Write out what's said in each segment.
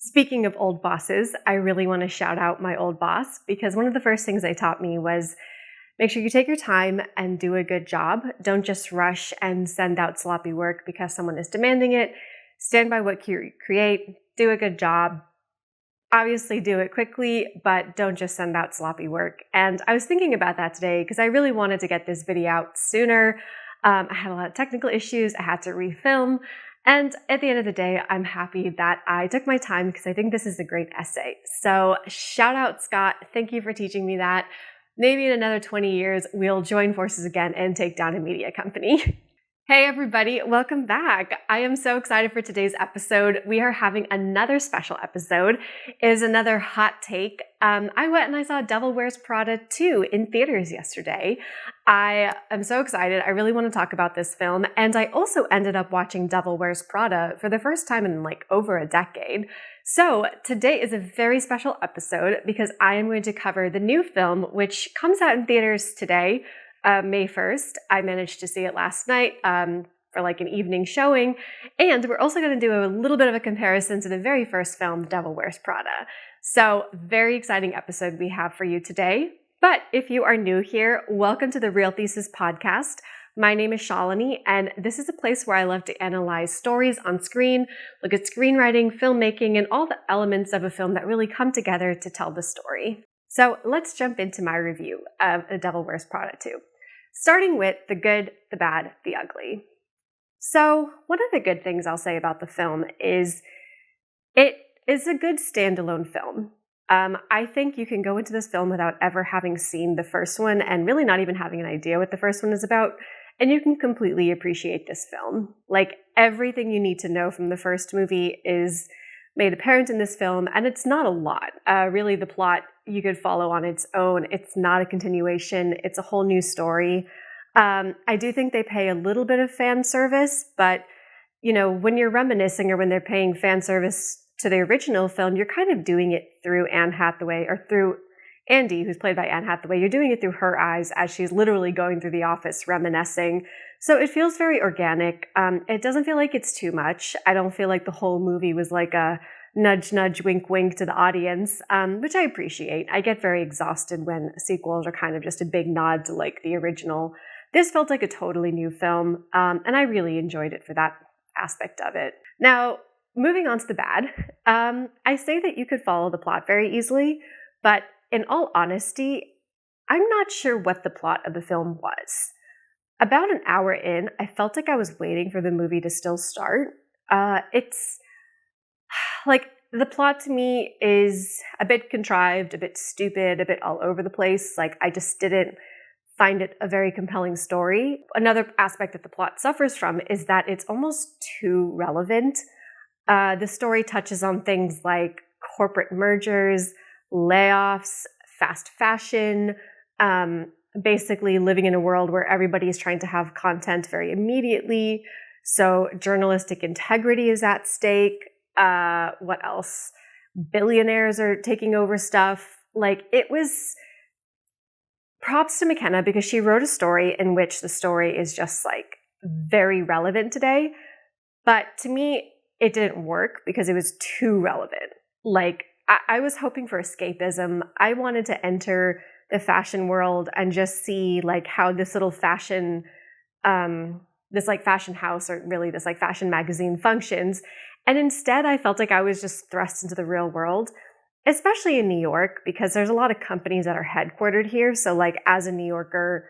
Speaking of old bosses, I really want to shout out my old boss because one of the first things they taught me was make sure you take your time and do a good job. Don't just rush and send out sloppy work because someone is demanding it. Stand by what you create, do a good job. Obviously do it quickly, but don't just send out sloppy work. And I was thinking about that today because I really wanted to get this video out sooner. I had a lot of technical issues. I had to refilm. And at the end of the day, I'm happy that I took my time because I think this is a great essay. So shout out, Scott. Thank you for teaching me that. Maybe in another 20 years, we'll join forces again and take down a media company. Hey everybody, welcome back. I am so excited for today's episode. We are having another special episode. It is another hot take. I went and I saw Devil Wears Prada 2 in theaters yesterday. I am so excited. I really want to talk about this film. And I also ended up watching Devil Wears Prada for the first time in over a decade. So today is a very special episode because I am going to cover the new film, which comes out in theaters today. May 1st. I managed to see it last night for an evening showing. And we're also going to do a little bit of a comparison to the very first film, Devil Wears Prada. So very exciting episode we have for you today. But if you are new here, welcome to the Real Thesis podcast. My name is Shalini, and this is a place where I love to analyze stories on screen, look at screenwriting, filmmaking, and all the elements of a film that really come together to tell the story. So let's jump into my review of The Devil Wears Prada 2. Starting with the good, the bad, the ugly. So one of the good things I'll say about the film is it is a good standalone film. I think you can go into this film without ever having seen the first one and really not even having an idea what the first one is about, and you can completely appreciate this film. Everything you need to know from the first movie is made apparent in this film, and it's not a lot. Really, the plot you could follow on its own. It's not a continuation. It's a whole new story. I do think they pay a little bit of fan service, but when you're reminiscing or when they're paying fan service to the original film, you're kind of doing it through Anne Hathaway or through Andy, who's played by Anne Hathaway. You're doing it through her eyes as she's literally going through the office reminiscing. So it feels very organic. It doesn't feel like it's too much. I don't feel like the whole movie was like a nudge, nudge, wink, wink to the audience, which I appreciate. I get very exhausted when sequels are kind of just a big nod to the original. This felt like a totally new film, and I really enjoyed it for that aspect of it. Now, moving on to the bad, I say that you could follow the plot very easily, but in all honesty, I'm not sure what the plot of the film was. About an hour in, I felt like I was waiting for the movie to still start. It's the plot to me is a bit contrived, a bit stupid, a bit all over the place. I just didn't find it a very compelling story. Another aspect that the plot suffers from is that it's almost too relevant. The story touches on things like corporate mergers, layoffs, fast fashion, basically living in a world where everybody's trying to have content very immediately. So journalistic integrity is at stake. What else? Billionaires are taking over stuff. It was props to McKenna because she wrote a story in which the story is just very relevant today. But to me, it didn't work because it was too relevant. I was hoping for escapism. I wanted to enter the fashion world and just see how this little fashion, this fashion house or really this fashion magazine functions. And instead, I felt like I was just thrust into the real world, especially in New York, because there's a lot of companies that are headquartered here. So as a New Yorker,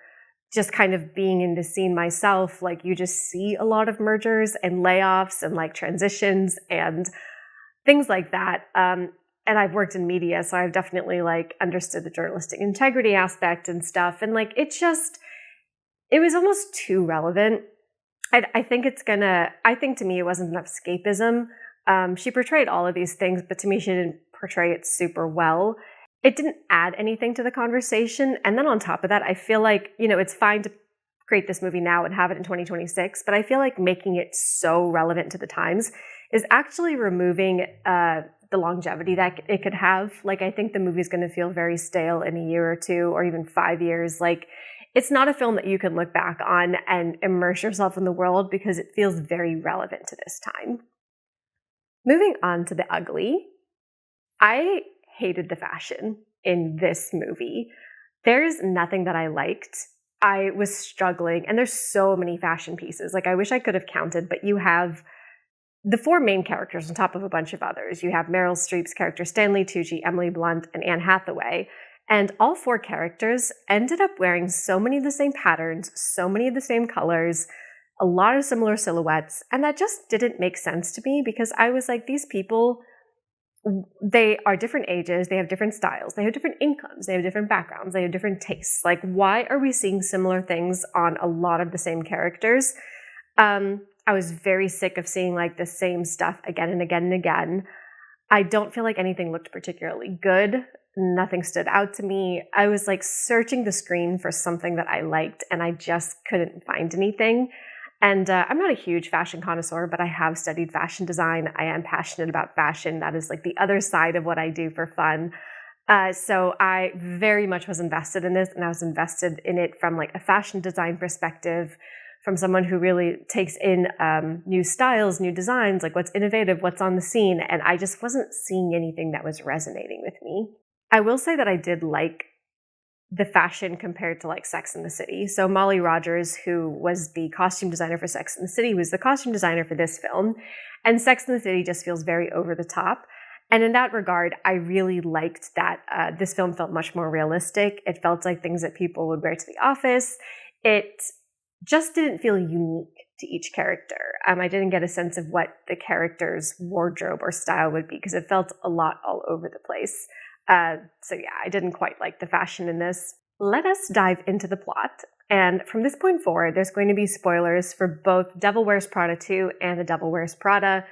just kind of being in the scene myself, you just see a lot of mergers and layoffs and transitions and things like that. And I've worked in media, so I've definitely understood the journalistic integrity aspect and stuff. And it was almost too relevant. I think to me, it wasn't enough escapism. She portrayed all of these things, but to me, she didn't portray it super well. It didn't add anything to the conversation. And then on top of that, I feel it's fine to create this movie now and have it in 2026, but I feel making it so relevant to the times is actually removing the longevity that it could have. I think the movie's going to feel very stale in a year or two, or even 5 years. It's not a film that you can look back on and immerse yourself in the world because it feels very relevant to this time. Moving on to the ugly. I hated the fashion in this movie. There's nothing that I liked. I was struggling, and there's so many fashion pieces. Like, I wish I could have counted, but you have the four main characters on top of a bunch of others. You have Meryl Streep's character Stanley Tucci, Emily Blunt, and Anne Hathaway. And all four characters ended up wearing so many of the same patterns, so many of the same colors, a lot of similar silhouettes. And that just didn't make sense to me because I was like, these people, they are different ages, they have different styles, they have different incomes, they have different backgrounds, they have different tastes. Like, why are we seeing similar things on a lot of the same characters? I was very sick of seeing like the same stuff again and again and again. I don't feel like anything looked particularly good. Nothing stood out to me. I was like searching the screen for something that I liked, and I just couldn't find anything. And I'm not a huge fashion connoisseur, but I have studied fashion design. I am passionate about fashion. That is like the other side of what I do for fun. So I very much was invested in this, and I was invested in it from like a fashion design perspective, from someone who really takes in new styles, new designs, like what's innovative, what's on the scene. And I just wasn't seeing anything that was resonating with me. I will say that I did like the fashion compared to like Sex and the City. So Molly Rogers, who was the costume designer for Sex and the City, was the costume designer for this film. And Sex and the City just feels very over the top. And in that regard, I really liked that this film felt much more realistic. It felt like things that people would wear to the office. It just didn't feel unique to each character. I didn't get a sense of what the character's wardrobe or style would be because it felt a lot all over the place. So yeah, I didn't quite like the fashion in this. Let us dive into the plot. And from this point forward, there's going to be spoilers for both Devil Wears Prada 2 and The Devil Wears Prada.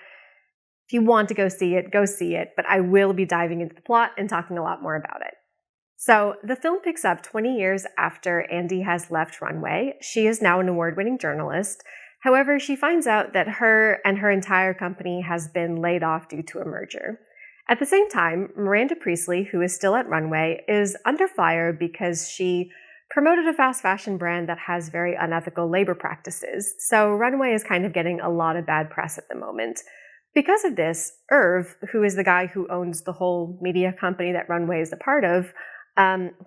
If you want to go see it, go see it. But I will be diving into the plot and talking a lot more about it. So the film picks up 20 years after Andy has left Runway. She is now an award-winning journalist. However, she finds out that her and her entire company has been laid off due to a merger. At the same time, Miranda Priestley, who is still at Runway, is under fire because she promoted a fast fashion brand that has very unethical labor practices. So Runway is kind of getting a lot of bad press at the moment. Because of this, Irv, who is the guy who owns the whole media company that Runway is a part of,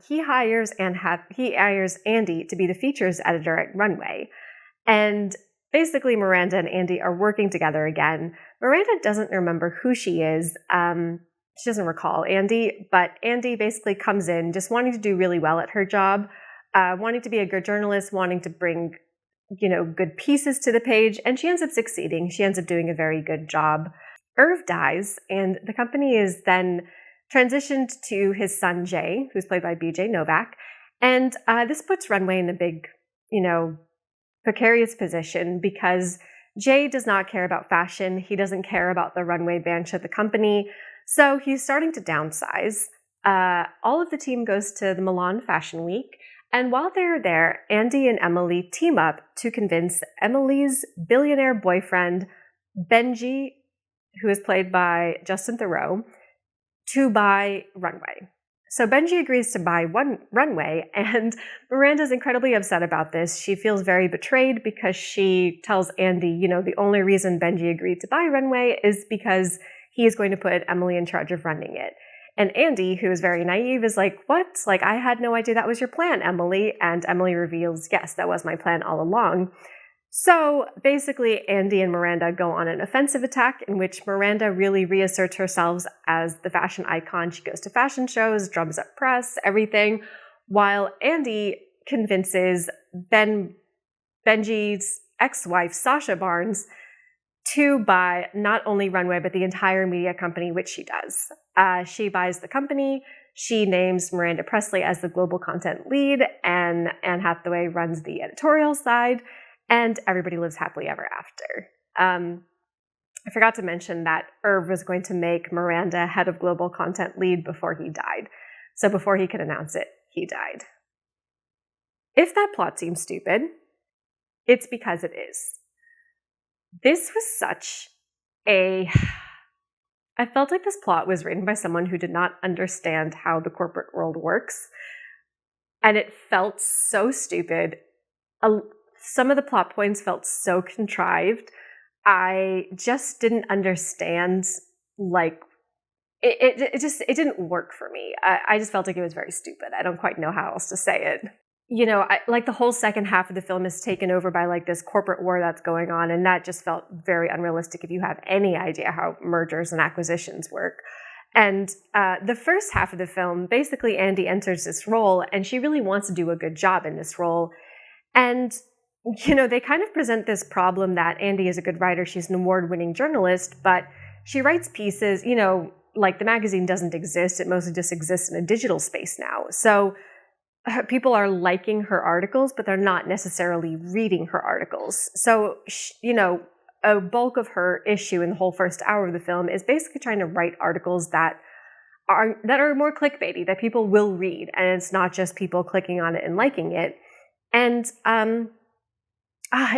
he hires Andy to be the features editor at Runway. And basically, Miranda and Andy are working together again. Miranda doesn't remember who she is. She doesn't recall Andy, but Andy basically comes in just wanting to do really well at her job, wanting to be a good journalist, wanting to bring, good pieces to the page, and she ends up succeeding. She ends up doing a very good job. Irv dies, and the company is then transitioned to his son Jay, who's played by BJ Novak, and this puts Runway in a big, precarious position because Jay does not care about fashion. He doesn't care about the Runway branch of the company. So he's starting to downsize. All of the team goes to the Milan Fashion Week. And while they're there, Andy and Emily team up to convince Emily's billionaire boyfriend, Benji, who is played by Justin Theroux, to buy Runway. So Benji agrees to buy Runway, and Miranda's incredibly upset about this. She feels very betrayed because she tells Andy, the only reason Benji agreed to buy Runway is because he is going to put Emily in charge of running it. And Andy, who is very naive, is like, what? Like, I had no idea that was your plan, Emily. And Emily reveals, yes, that was my plan all along. So basically, Andy and Miranda go on an offensive attack in which Miranda really reasserts herself as the fashion icon. She goes to fashion shows, drums up press, everything, while Andy convinces Benji's ex-wife, Sasha Barnes, to buy not only Runway, but the entire media company, which she does. She buys the company. She names Miranda Priestley as the global content lead, and Anne Hathaway runs the editorial side. And everybody lives happily ever after. I forgot to mention that Irv was going to make Miranda head of global content lead before he died. So before he could announce it, he died. If that plot seems stupid, it's because it is. This was such a... I felt like this plot was written by someone who did not understand how the corporate world works. And it felt so stupid. Some of the plot points felt so contrived. I just didn't understand, it didn't work for me. I just felt like it was very stupid. I don't quite know how else to say it. Like the whole second half of the film is taken over by like this corporate war that's going on, and that just felt very unrealistic if you have any idea how mergers and acquisitions work. And the first half of the film, basically Andy enters this role, and she really wants to do a good job in this role. And they kind of present this problem that Andy is a good writer. She's an award-winning journalist, but she writes pieces, like the magazine doesn't exist. It mostly just exists in a digital space now. So people are liking her articles, but they're not necessarily reading her articles. So, a bulk of her issue in the whole first hour of the film is basically trying to write articles that are more clickbaity, that people will read, and it's not just people clicking on it and liking it. And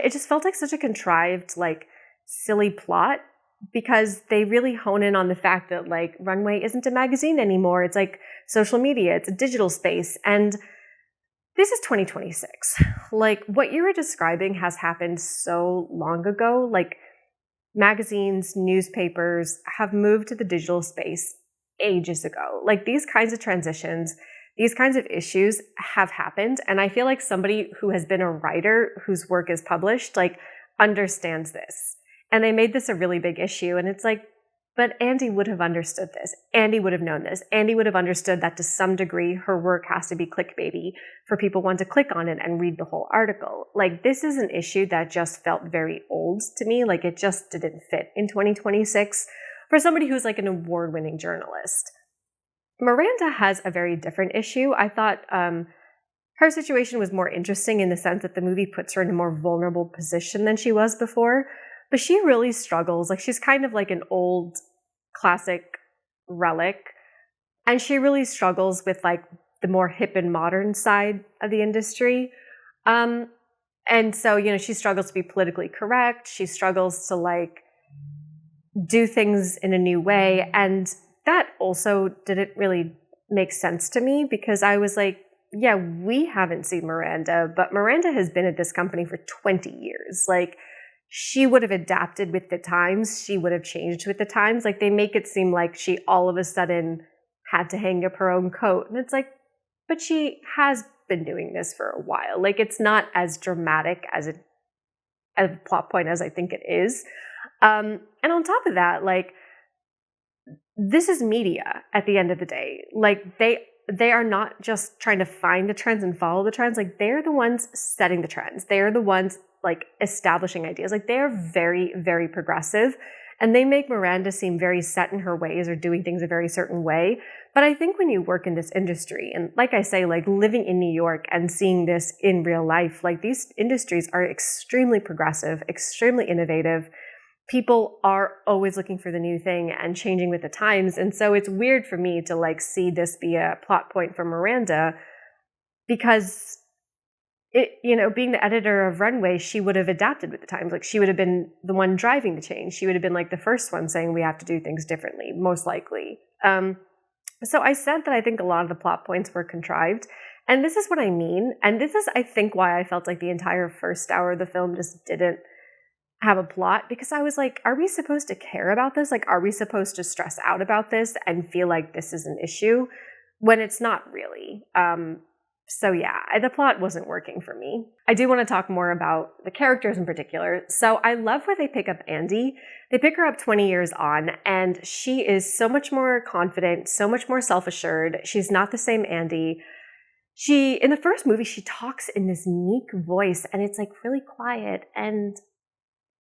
it just felt like such a contrived, like, silly plot, because they really hone in on the fact that, like, Runway isn't a magazine anymore. It's like social media. It's a digital space. And this is 2026. Like, what you were describing has happened so long ago. Like, magazines, newspapers have moved to the digital space ages ago. Like, these kinds of transitions, these kinds of issues have happened. And I feel like somebody who has been a writer whose work is published, like, understands this. And they made this a really big issue. And it's like, but Andy would have understood this. Andy would have known this. Andy would have understood that to some degree, her work has to be clickbaity for people want to click on it and read the whole article. Like, this is an issue that just felt very old to me. Like, it just didn't fit in 2026 for somebody who's like an award-winning journalist. Miranda has a very different issue. I thought her situation was more interesting in the sense that the movie puts her in a more vulnerable position than she was before. But she really struggles. Like, she's kind of like an old classic relic. And she really struggles with like the more hip and modern side of the industry. And so, she struggles to be politically correct. She struggles to like do things in a new way. And that also didn't really make sense to me, because I was like, yeah, we haven't seen Miranda, but Miranda has been at this company for 20 years. Like, she would have adapted with the times. She would have changed with the times. Like, they make it seem like she all of a sudden had to hang up her own coat. And it's like, but she has been doing this for a while. Like, it's not as dramatic as a plot point as I think it is. And on top of that, like, this is media at the end of the day. Like, they are not just trying to find the trends and follow the trends. Like, they're the ones setting the trends. They're the ones like establishing ideas. Like, they're very, very progressive, and they make Miranda seem very set in her ways or doing things a very certain way. But I think when you work in this industry, and like I say, like living in New York and seeing this in real life, like these industries are extremely progressive, extremely innovative. People are always looking for the new thing and changing with the times. And so it's weird for me to like see this be a plot point for Miranda, because being the editor of Runway, she would have adapted with the times. Like, she would have been the one driving the change. She would have been like the first one saying we have to do things differently, most likely. So I said that I think a lot of the plot points were contrived. And this is what I mean. And this is, I think, why I felt like the entire first hour of the film just didn't have a plot, because I was like, are we supposed to care about this? Like, are we supposed to stress out about this and feel like this is an issue when it's not really? So yeah, the plot wasn't working for me. I do want to talk more about the characters in particular. So I love where they pick up Andy. They pick her up 20 years on, and she is so much more confident, so much more self-assured. She's not the same Andy. In the first movie, she talks in this meek voice, and it's like really quiet and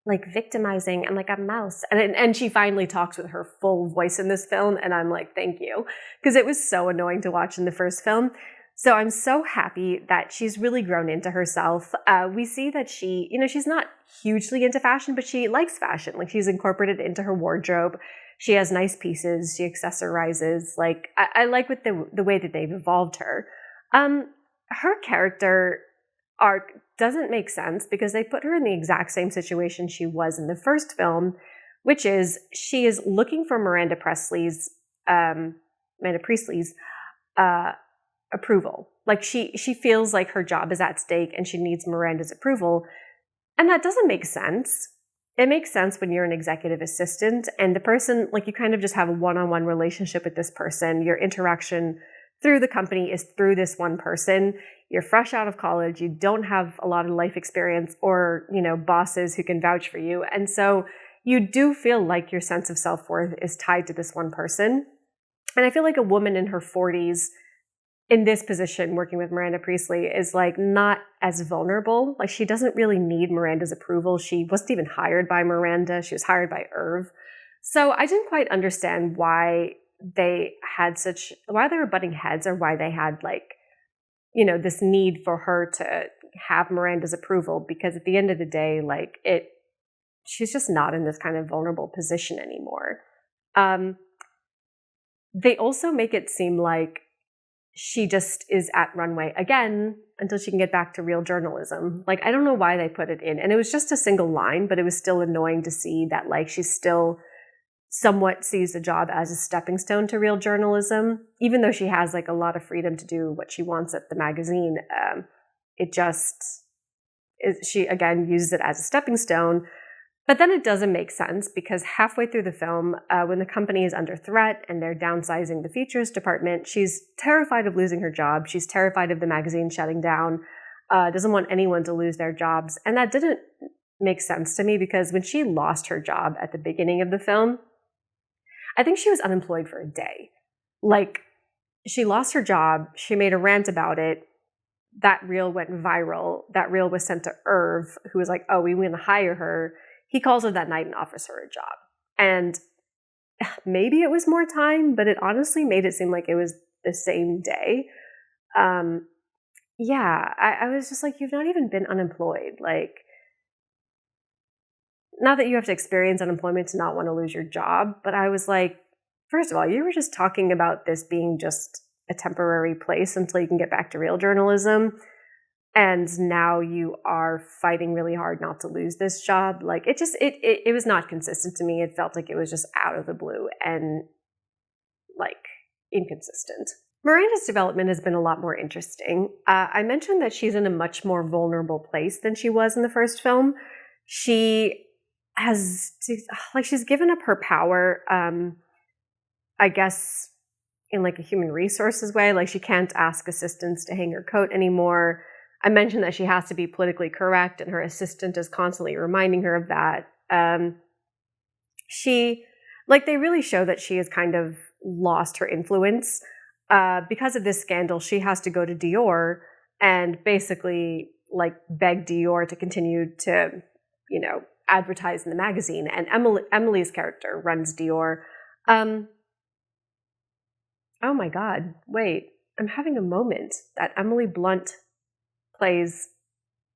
like victimizing and like a mouse. And she finally talks with her full voice in this film, and I'm like, thank you, because it was so annoying to watch in the first film. So I'm so happy that she's really grown into herself. We see that she's not hugely into fashion, but she likes fashion. Like, she's incorporated it into her wardrobe. She has nice pieces. She accessorizes. Like, I like with the way that they've evolved her. Her character arc doesn't make sense because they put her in the exact same situation she was in the first film, which is she is looking for Miranda Priestley's approval. Like, she feels like her job is at stake and she needs Miranda's approval. And that doesn't make sense. it makes sense when you're an executive assistant and the person, like you kind of just have a one-on-one relationship with this person. Your interaction through the company is through this one person. You're fresh out of college. You don't have a lot of life experience or, bosses who can vouch for you. And so you do feel like your sense of self-worth is tied to this one person. And I feel like a woman in her 40s in this position working with Miranda Priestley is like not as vulnerable. Like she doesn't really need Miranda's approval. She wasn't even hired by Miranda. She was hired by Irv. So I didn't quite understand why they were butting heads, or why they had this need for her to have Miranda's approval, because at the end of the day, she's just not in this kind of vulnerable position anymore. They also make it seem like she just is at runway again until she can get back to real journalism. I don't know why they put it in. And it was just a single line, but it was still annoying to see that she still somewhat sees the job as a stepping stone to real journalism, even though she has a lot of freedom to do what she wants at the magazine. She again uses it as a stepping stone. But then it doesn't make sense, because halfway through the film, when the company is under threat and they're downsizing the features department, she's terrified of losing her job. She's terrified of the magazine shutting down, doesn't want anyone to lose their jobs. And that didn't make sense to me, because when she lost her job at the beginning of the film, I think she was unemployed for a day. She lost her job. She made a rant about it. That reel went viral. That reel was sent to Irv, who was like, oh, we want to hire her. He calls her that night and offers her a job. And maybe it was more time, but it honestly made it seem like it was the same day. I was just like, you've not even been unemployed. Not that you have to experience unemployment to not want to lose your job, but I was like, first of all, you were just talking about this being just a temporary place until you can get back to real journalism. And now you are fighting really hard not to lose this job. It was not consistent to me. It felt like it was just out of the blue and inconsistent. Miranda's development has been a lot more interesting. I mentioned that she's in a much more vulnerable place than she was in the first film. She's given up her power, I guess, in a human resources way. She can't ask assistants to hang her coat anymore. I mentioned that she has to be politically correct, and her assistant is constantly reminding her of that. They really show that she has kind of lost her influence. Because of this scandal, she has to go to Dior and basically beg Dior to continue to, advertise in the magazine. And Emily's character runs Dior. Oh my God, wait, I'm having a moment that Emily Blunt plays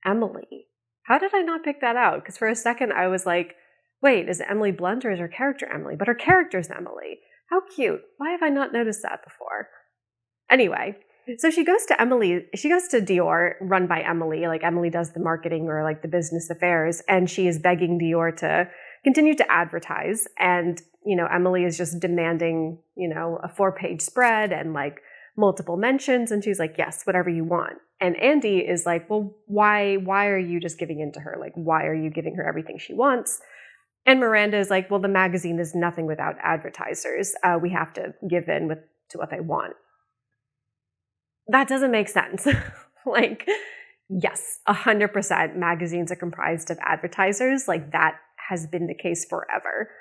Emily. How did I not pick that out? Because for a second I was like, wait, is it Emily Blunt or is her character Emily? But her character's Emily. How cute. Why have I not noticed that before? Anyway, so she goes to Dior, run by Emily. Emily does the marketing or the business affairs, and she is begging Dior to continue to advertise. And, Emily is just demanding, a 4-page spread and multiple mentions. And she's like, yes, whatever you want. And Andy is like, well, why are you just giving in to her? Why are you giving her everything she wants? And Miranda is like, well, the magazine is nothing without advertisers. We have to give in to what they want. That doesn't make sense. Yes, 100% magazines are comprised of advertisers. That has been the case forever.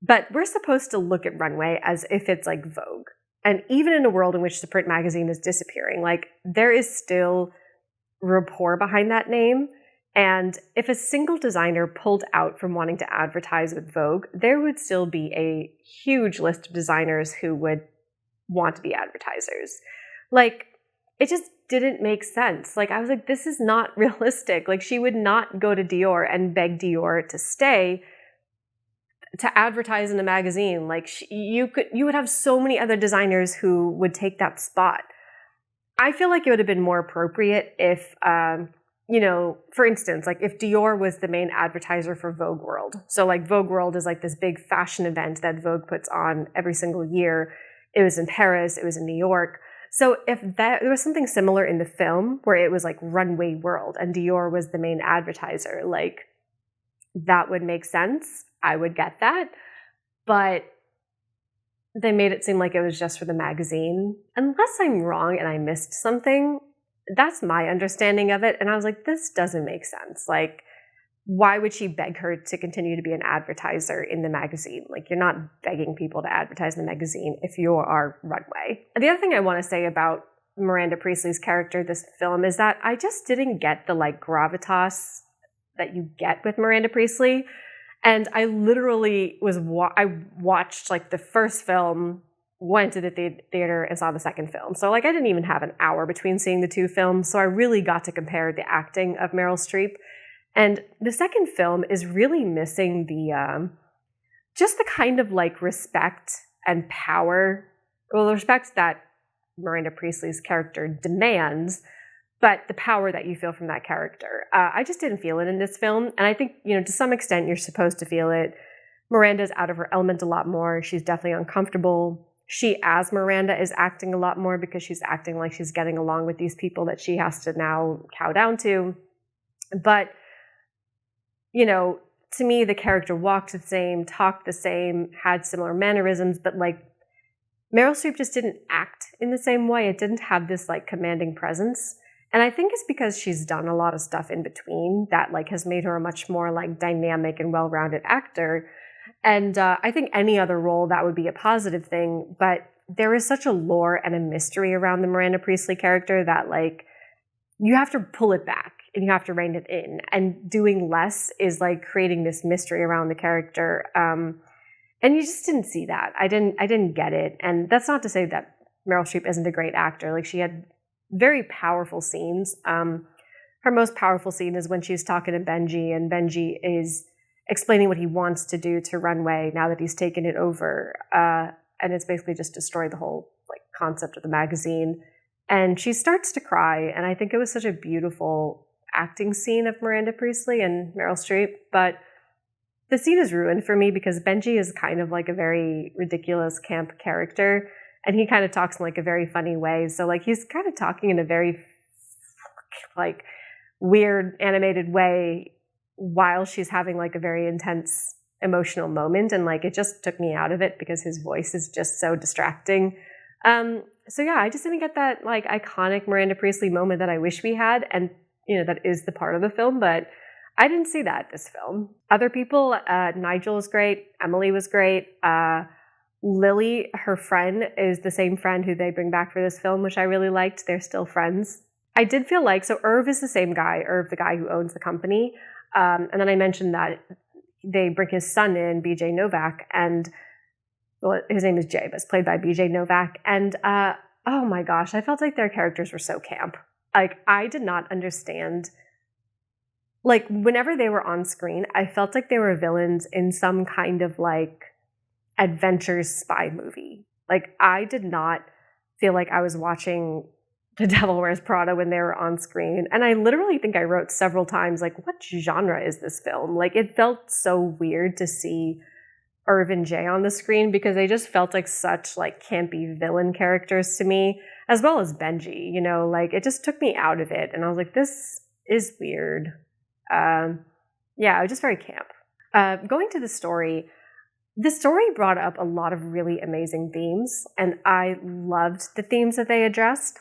But we're supposed to look at Runway as if it's Vogue. And even in a world in which the print magazine is disappearing, there is still rapport behind that name. And if a single designer pulled out from wanting to advertise with Vogue, there would still be a huge list of designers who would want to be advertisers. It just didn't make sense. I was like, this is not realistic. She would not go to Dior and beg Dior to stay to advertise in a magazine. You would have so many other designers who would take that spot. I feel like it would have been more appropriate if, for instance, if Dior was the main advertiser for Vogue World. So Vogue World is this big fashion event that Vogue puts on every single year. It was in Paris. It was in New York. So if there was something similar in the film where it was Runway World and Dior was the main advertiser, that would make sense. I would get that. But they made it seem like it was just for the magazine. Unless I'm wrong and I missed something, that's my understanding of it. And I was like, this doesn't make sense. Like, why would she beg her to continue to be an advertiser in the magazine? Like, you're not begging people to advertise in the magazine if you are Runway. And the other thing I want to say about Miranda Priestley's character this film is that I just didn't get the like gravitas that you get with Miranda Priestley. And I literally I watched like the first film, went to the theater and saw the second film. So like I didn't even have an hour between seeing the two films. So I really got to compare the acting of Meryl Streep. And the second film is really missing the, just the kind of like respect and power, well, the respect that Miranda Priestley's character demands, but the power that you feel from that character. I just didn't feel it in this film. And I think, to some extent you're supposed to feel it. Miranda's out of her element a lot more. She's definitely uncomfortable. She, as Miranda, is acting a lot more because she's acting like she's getting along with these people that she has to now cow down to. But, to me, the character walked the same, talked the same, had similar mannerisms, but like Meryl Streep just didn't act in the same way. It didn't have this like commanding presence. And I think it's because she's done a lot of stuff in between that like has made her a much more like dynamic and well-rounded actor. And I think any other role that would be a positive thing, but there is such a lore and a mystery around the Miranda Priestley character that like you have to pull it back and you have to rein it in. And doing less is like creating this mystery around the character. And you just didn't see that. I didn't get it. And that's not to say that Meryl Streep isn't a great actor. Like she had very powerful scenes. Her most powerful scene is when she's talking to Benji and Benji is explaining what he wants to do to Runway now that he's taken it over. And it's basically just destroy the whole like concept of the magazine. And she starts to cry. And I think it was such a beautiful acting scene of Miranda Priestley and Meryl Streep. But the scene is ruined for me because Benji is kind of like a very ridiculous camp character. And he kind of talks in like a very funny way. So like he's kind of talking in a very like weird animated way while she's having like a very intense emotional moment. And like it just took me out of it because his voice is just so distracting. So yeah, I just didn't get that like iconic Miranda Priestley moment that I wish we had. And that is the part of the film, but I didn't see that this film. Other people, Nigel was great. Emily was great. Lily, her friend, is the same friend who they bring back for this film, which I really liked. They're still friends. I did feel like, so Irv is the same guy, Irv, the guy who owns the company. And then I mentioned that they bring his son in, BJ Novak, and well, his name is Jay, but it's played by BJ Novak. And oh my gosh, I felt like their characters were so camp. Like, I did not understand. Like, whenever they were on screen, I felt like they were villains in some kind of, like, adventure spy movie. Like, I did not feel like I was watching The Devil Wears Prada when they were on screen. And I literally think I wrote several times, like, what genre is this film? Like, it felt so weird to see Irv and Jay on the screen because they just felt like such, like, campy villain characters to me, as well as Benji, like, it just took me out of it. And I was like, this is weird. Yeah, it was just very camp. Going to the story brought up a lot of really amazing themes, and I loved the themes that they addressed.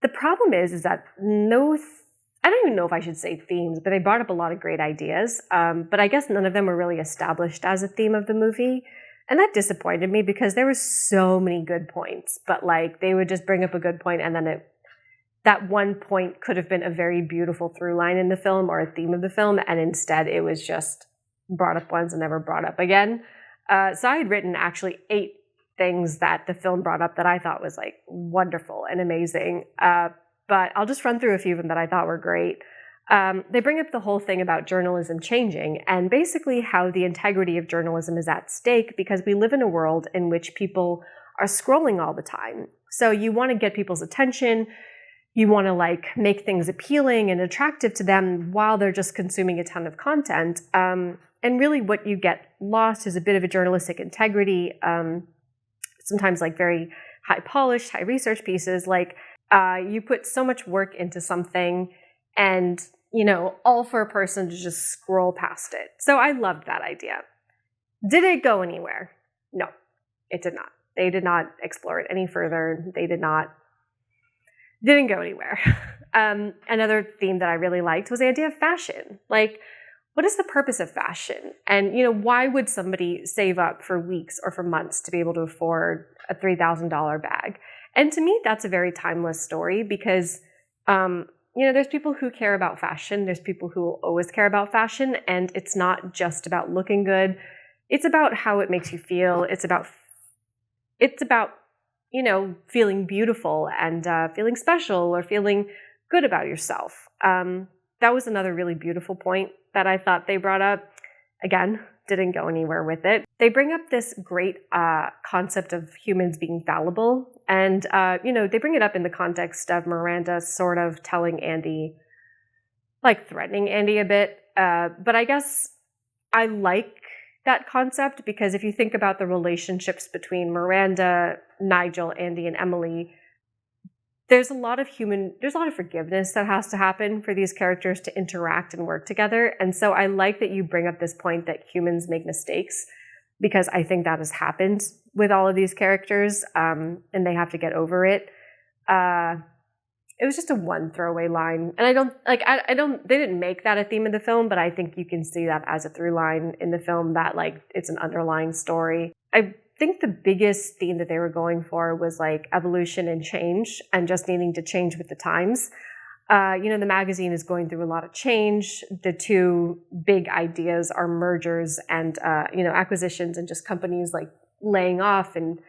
The problem is that I don't even know if I should say themes, but they brought up a lot of great ideas, but I guess none of them were really established as a theme of the movie, and that disappointed me because there were so many good points, but like they would just bring up a good point and then that one point could have been a very beautiful through line in the film or a theme of the film, and instead it was just brought up once and never brought up again. So I had written actually 8 things that the film brought up that I thought was like wonderful and amazing. But I'll just run through a few of them that I thought were great. They bring up the whole thing about journalism changing and basically how the integrity of journalism is at stake because we live in a world in which people are scrolling all the time. So you want to get people's attention. You want to like make things appealing and attractive to them while they're just consuming a ton of content. And really what you get lost is a bit of a journalistic integrity. Sometimes like very high polished, high research pieces. Like you put so much work into something and all for a person to just scroll past it. So I loved that idea. Did it go anywhere? No, it did not. They did not explore it any further. Didn't go anywhere. Another theme that I really liked was the idea of fashion. Like, what is the purpose of fashion? And, why would somebody save up for weeks or for months to be able to afford a $3,000 bag? And to me, that's a very timeless story because, there's people who care about fashion. There's people who will always care about fashion. And it's not just about looking good. It's about how it makes you feel. It's about feeling beautiful and feeling special or feeling good about yourself. That was another really beautiful point that I thought they brought up. Again, didn't go anywhere with it. They bring up this great concept of humans being fallible. And, they bring it up in the context of Miranda sort of telling Andy, like threatening Andy a bit. But I guess I like that concept because if you think about the relationships between Miranda, Nigel, Andy, and Emily, there's a lot of forgiveness that has to happen for these characters to interact and work together. And so I like that you bring up this point that humans make mistakes because I think that has happened with all of these characters, and they have to get over it. It was just a one throwaway line. And they didn't make that a theme of the film, but I think you can see that as a through line in the film that it's an underlying story. I think the biggest theme that they were going for was evolution and change and just needing to change with the times. The magazine is going through a lot of change. The two big ideas are mergers and, acquisitions and just companies laying off and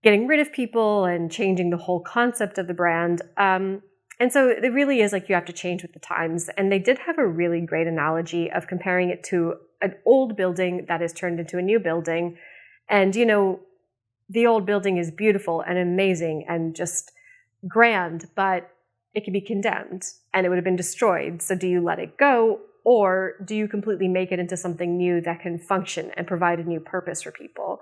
getting rid of people and changing the whole concept of the brand. And so it really is you have to change with the times. And they did have a really great analogy of comparing it to an old building that is turned into a new building. And, the old building is beautiful and amazing and just grand, but it could be condemned and it would have been destroyed. So do you let it go or do you completely make it into something new that can function and provide a new purpose for people?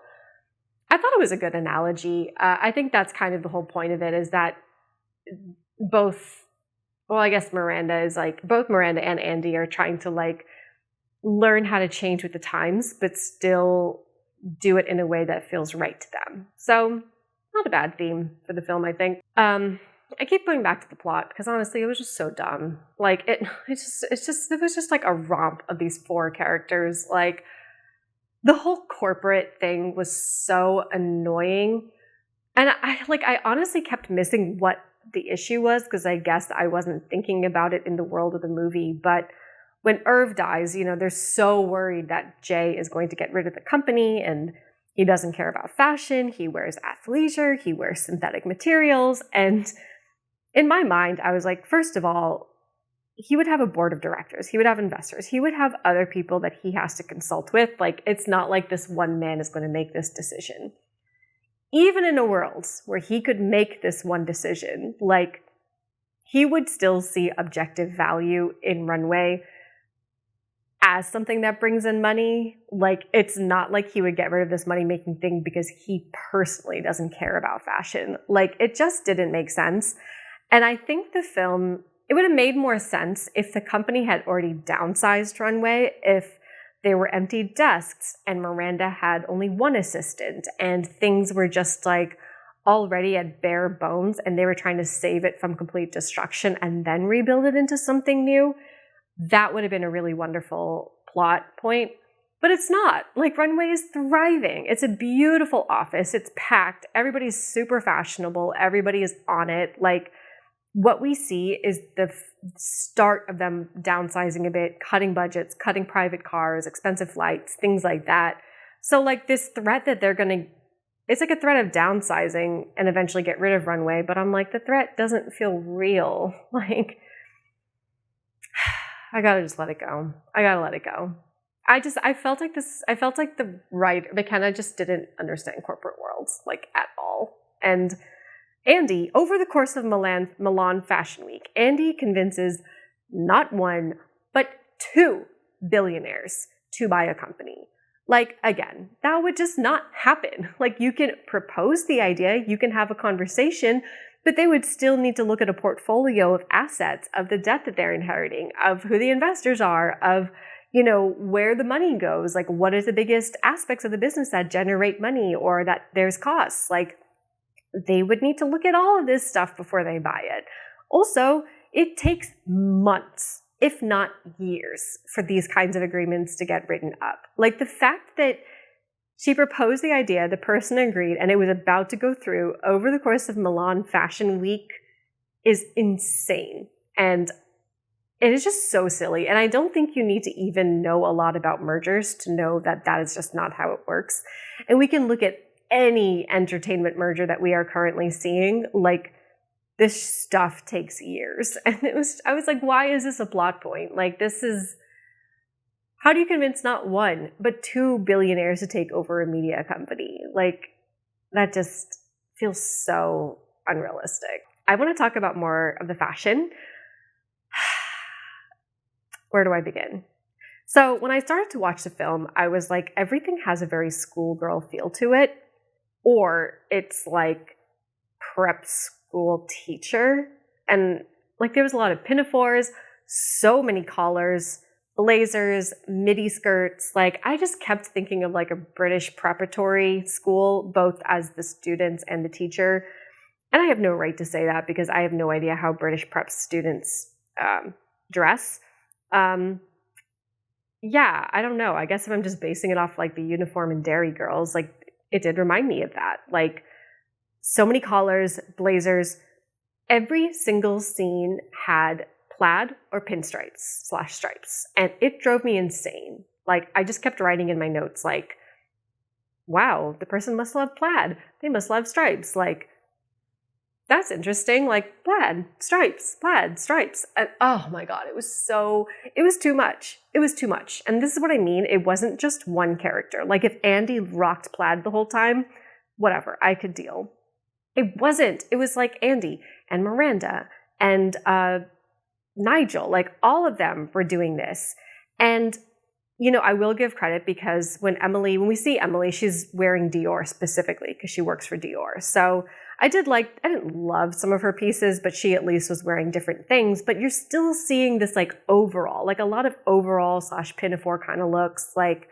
I thought it was a good analogy. I think that's kind of the whole point of it is that both Miranda and Andy are trying to learn how to change with the times, but still do it in a way that feels right to them. So not a bad theme for the film, I think. I keep going back to the plot because honestly, it was just so dumb. It was just a romp of these four characters. The whole corporate thing was so annoying. And I honestly kept missing what the issue was because I guess I wasn't thinking about it in the world of the movie. But when Irv dies, they're so worried that Jay is going to get rid of the company and he doesn't care about fashion. He wears athleisure. He wears synthetic materials. And in my mind, I was first of all, he would have a board of directors. He would have investors. He would have other people that he has to consult with. It's not like this one man is going to make this decision. Even in a world where he could make this one decision, he would still see objective value in Runway as something that brings in money. It's not like he would get rid of this money-making thing because he personally doesn't care about fashion. It just didn't make sense. And I think the film, it would have made more sense if the company had already downsized Runway, if there were empty desks and Miranda had only one assistant and things were just already at bare bones and they were trying to save it from complete destruction and then rebuild it into something new. That would have been a really wonderful plot point, but it's not. Runway is thriving. It's a beautiful office. It's packed. Everybody's super fashionable. Everybody is on it. What we see is the start of them downsizing a bit, cutting budgets, cutting private cars, expensive flights, things like that. So this threat that they're going to, it's a threat of downsizing and eventually get rid of Runway, but I'm the threat doesn't feel real. I gotta just let it go. I gotta let it go. I felt the writer, McKenna just didn't understand corporate worlds, at all. And Andy, over the course of Milan Fashion Week, Andy convinces not one, but two billionaires to buy a company. Again, that would just not happen. You can propose the idea, you can have a conversation, But they would still need to look at a portfolio of assets, of the debt that they're inheriting, of who the investors are, of, where the money goes, like what is the biggest aspects of the business that generate money or that there's costs. Like they would need to look at all of this stuff before they buy it. Also, it takes months, if not years, for these kinds of agreements to get written up. Like the fact that she proposed the idea, the person agreed, and it was about to go through over the course of Milan Fashion Week is insane. And it is just so silly. And I don't think you need to even know a lot about mergers to know that that is just not how it works. And we can look at any entertainment merger that we are currently seeing. Like, this stuff takes years. And I was like, why is this a plot point? Like, how do you convince not one, but two billionaires to take over a media company? Like, that just feels so unrealistic. I want to talk about more of the fashion. Where do I begin? So when I started to watch the film, I was like, everything has a very schoolgirl feel to it, or it's like prep school teacher. And like there was a lot of pinafores, so many collars, blazers, midi skirts. Like I just kept thinking of like a British preparatory school, both as the students and the teacher. And I have no right to say that because I have no idea how British prep students dress. Yeah, I don't know. I guess if I'm just basing it off like the uniform in Dairy Girls, like it did remind me of that. Like so many collars, blazers. Every single scene had plaid or pinstripes/stripes. And it drove me insane. Like I just kept writing in my notes like, wow, the person must love plaid. They must love stripes. Like, that's interesting. Like plaid, stripes. And oh my God, it was too much. It was too much. And this is what I mean. It wasn't just one character. Like if Andy rocked plaid the whole time, whatever, I could deal. It wasn't. It was like Andy and Miranda and Nigel, like all of them were doing this. And, I will give credit because when we see Emily, she's wearing Dior specifically because she works for Dior. So I didn't love some of her pieces, but she at least was wearing different things. But you're still seeing this like overall, like a lot of overall/pinafore kind of looks. Like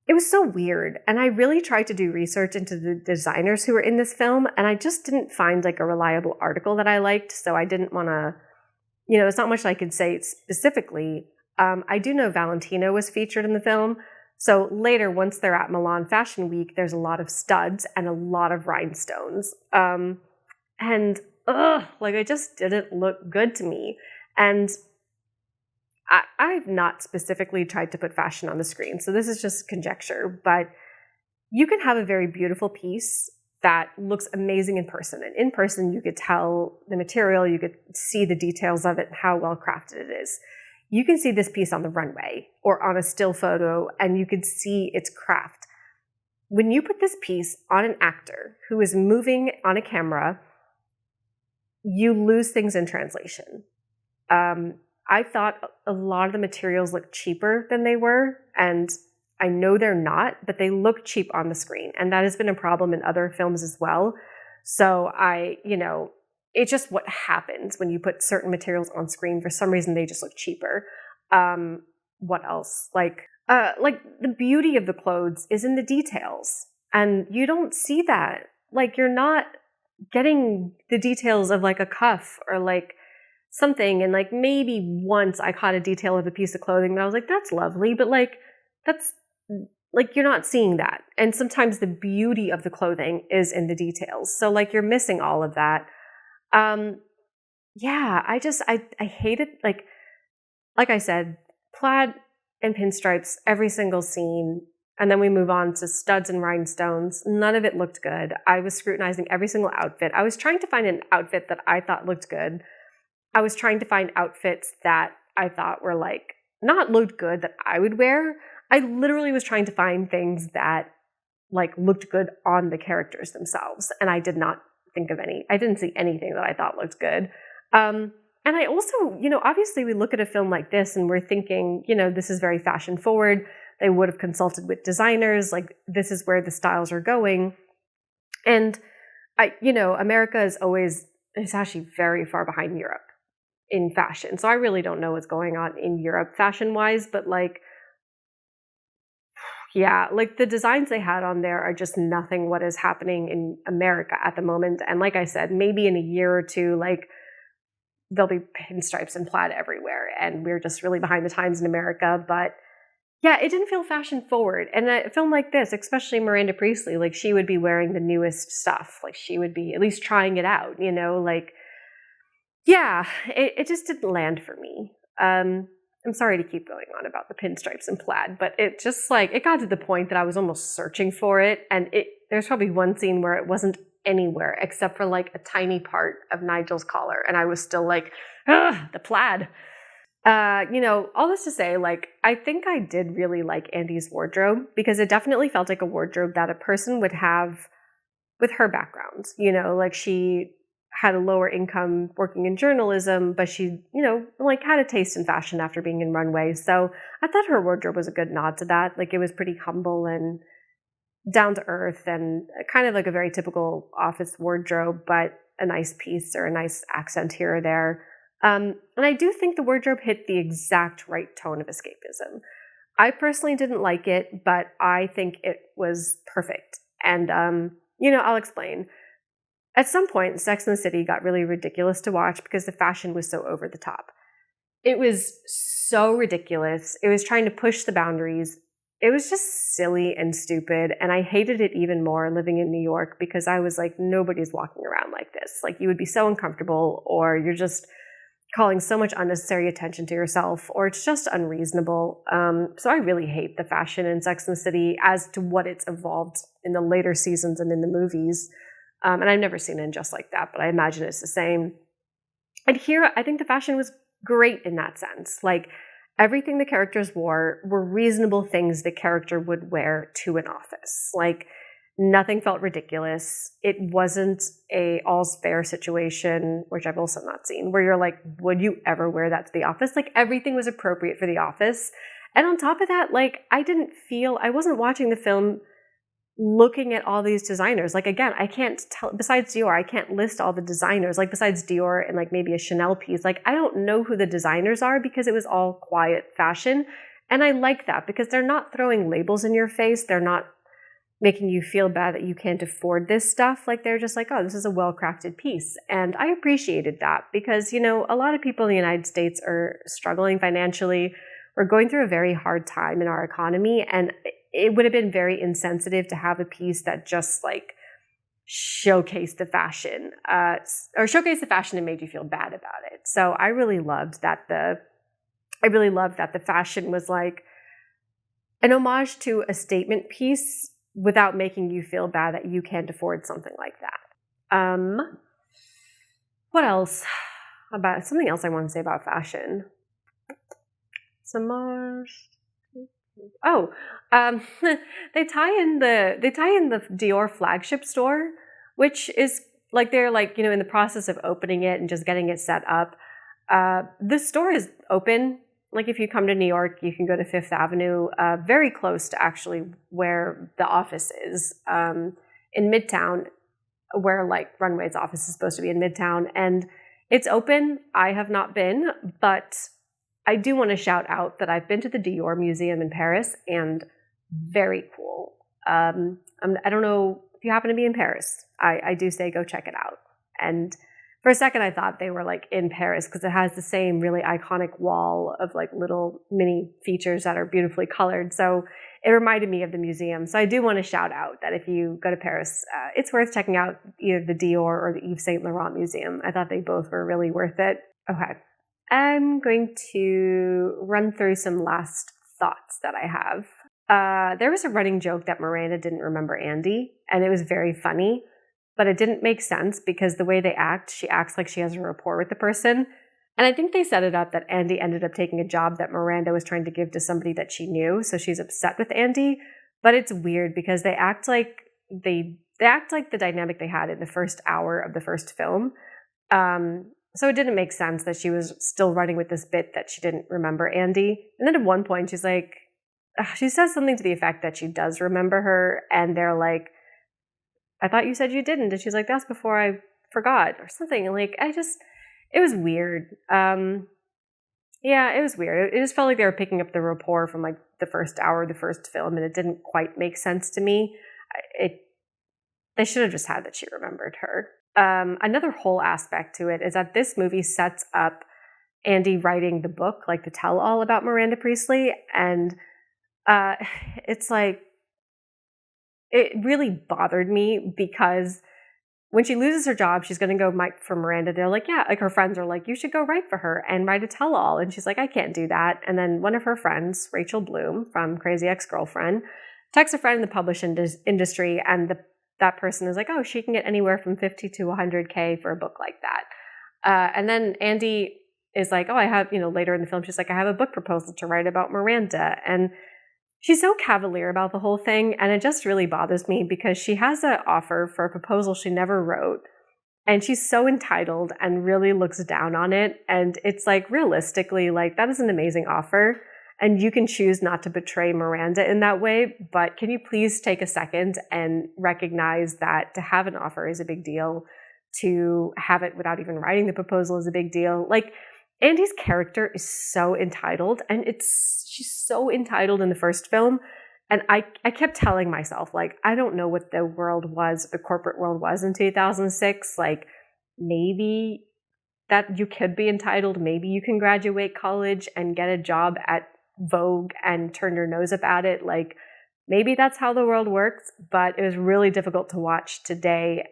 it was so weird. And I really tried to do research into the designers who were in this film. And I just didn't find like a reliable article that I liked. So I didn't want to, it's not much I could say specifically. I do know Valentino was featured in the film. So later, once they're at Milan Fashion Week, there's a lot of studs and a lot of rhinestones. It just didn't look good to me. And I've not specifically tried to put fashion on the screen, so this is just conjecture, but you can have a very beautiful piece that looks amazing in person. And in person, you could tell the material, you could see the details of it, and how well crafted it is. You can see this piece on the runway or on a still photo, and you could see its craft. When you put this piece on an actor who is moving on a camera, you lose things in translation. I thought a lot of the materials looked cheaper than they were, and I know they're not, but they look cheap on the screen, and that has been a problem in other films as well. So it's just what happens when you put certain materials on screen. For some reason, they just look cheaper. What else? Like the beauty of the clothes is in the details, and you don't see that. Like you're not getting the details of like a cuff or like something. And like maybe once I caught a detail of a piece of clothing that I was like, that's lovely, but like that's like you're not seeing that. And sometimes the beauty of the clothing is in the details. So like you're missing all of that. I hate it. Like I said, plaid and pinstripes, every single scene. And then we move on to studs and rhinestones. None of it looked good. I was scrutinizing every single outfit. I was trying to find an outfit that I thought looked good. I was trying to find outfits that I thought were like, not looked good that I would wear. I literally was trying to find things that like looked good on the characters themselves. And I did not think of any. I didn't see anything that I thought looked good. And I also, obviously we look at a film like this and we're thinking, this is very fashion forward. They would have consulted with designers. Like this is where the styles are going. And America is actually very far behind Europe in fashion. So I really don't know what's going on in Europe fashion wise, but like, yeah, like the designs they had on there are just nothing what is happening in America at the moment. And like I said, maybe in a year or two, like there'll be pinstripes and plaid everywhere. And we're just really behind the times in America. But yeah, it didn't feel fashion forward. And a film like this, especially Miranda Priestley, like she would be wearing the newest stuff. Like she would be at least trying it out, like, yeah, it just didn't land for me. I'm sorry to keep going on about the pinstripes and plaid, but it just like, it got to the point that I was almost searching for it. And there's probably one scene where it wasn't anywhere except for like a tiny part of Nigel's collar. And I was still like, the plaid. All this to say, like, I think I did really like Andy's wardrobe because it definitely felt like a wardrobe that a person would have with her background. Like she had a lower income working in journalism, but she, like had a taste in fashion after being in runway. So I thought her wardrobe was a good nod to that. Like it was pretty humble and down to earth and kind of like a very typical office wardrobe, but a nice piece or a nice accent here or there. And I do think the wardrobe hit the exact right tone of escapism. I personally didn't like it, but I think it was perfect. And, I'll explain. At some point, Sex and the City got really ridiculous to watch because the fashion was so over the top. It was so ridiculous. It was trying to push the boundaries. It was just silly and stupid. And I hated it even more living in New York because I was like, nobody's walking around like this. Like you would be so uncomfortable, or you're just calling so much unnecessary attention to yourself, or it's just unreasonable. So I really hate the fashion in Sex and the City as to what it's evolved in the later seasons and in the movies. And I've never seen it just like that, but I imagine it's the same. And here, I think the fashion was great in that sense. Like everything the characters wore were reasonable things the character would wear to an office. Like nothing felt ridiculous. It wasn't a all's fair situation, which I've also not seen, where you're like, would you ever wear that to the office? Like everything was appropriate for the office. And on top of that, like I wasn't watching the film looking at all these designers. Like again, I can't tell, besides Dior, I can't list all the designers, like besides Dior and like maybe a Chanel piece. Like I don't know who the designers are because it was all quiet fashion. And I like that because they're not throwing labels in your face. They're not making you feel bad that you can't afford this stuff. Like they're just like, oh, this is a well-crafted piece. And I appreciated that because, a lot of people in the United States are struggling financially. We're going through a very hard time in our economy. And it would have been very insensitive to have a piece that just like showcased the fashion, or showcased the fashion and made you feel bad about it. So I really loved that the fashion was like an homage to a statement piece without making you feel bad that you can't afford something like that. What else? About something else I want to say about fashion. They tie in the Dior flagship store, which is like they're like, in the process of opening it and just getting it set up. This store is open. Like if you come to New York, you can go to Fifth Avenue, very close to actually where the office is, in Midtown, where like Runway's office is supposed to be in Midtown. And it's open. I have not been, but I do want to shout out that I've been to the Dior Museum in Paris, and very cool. I don't know if you happen to be in Paris. I do say go check it out. And for a second, I thought they were like in Paris because it has the same really iconic wall of like little mini features that are beautifully colored. So it reminded me of the museum. So I do want to shout out that if you go to Paris, it's worth checking out either the Dior or the Yves Saint Laurent Museum. I thought they both were really worth it. Okay. I'm going to run through some last thoughts that I have. There was a running joke that Miranda didn't remember Andy, and it was very funny, but it didn't make sense because the way they act, she acts like she has a rapport with the person. And I think they set it up that Andy ended up taking a job that Miranda was trying to give to somebody that she knew, so she's upset with Andy. But it's weird because they act like the dynamic they had in the first hour of the first film. So it didn't make sense that she was still running with this bit that she didn't remember Andy. And then at one point, she's like, she says something to the effect that she does remember her. And they're like, I thought you said you didn't. And she's like, that's before I forgot or something. Like, it was weird. Yeah, it was weird. It just felt like they were picking up the rapport from like the first hour of the first film, and it didn't quite make sense to me. They should have just had that she remembered her. Another whole aspect to it is that this movie sets up Andy writing the book, like the tell-all about Miranda Priestley, and it's like, it really bothered me because when she loses her job, she's going to go write for Miranda. They're like, yeah, like her friends are like, you should go write for her and write a tell-all. And she's like, I can't do that. And then one of her friends, Rachel Bloom from Crazy Ex-Girlfriend, texts a friend in the publishing industry, and that person is like, oh, she can get anywhere from 50 to 100K for a book like that. And then Andy is like, oh, I have, later in the film, she's like, I have a book proposal to write about Miranda. And she's so cavalier about the whole thing, and it just really bothers me because she has an offer for a proposal she never wrote, and she's so entitled and really looks down on it. And it's like, realistically, like, that is an amazing offer, and you can choose not to betray Miranda in that way, but can you please take a second and recognize that to have an offer is a big deal, to have it without even writing the proposal is a big deal. Like, Andy's character is so entitled, and she's so entitled in the first film. And I kept telling myself, like, I don't know what the corporate world was in 2006. Like, maybe that you could be entitled. Maybe you can graduate college and get a job at Vogue and turn your nose up at it. Like, maybe that's how the world works, but it was really difficult to watch today,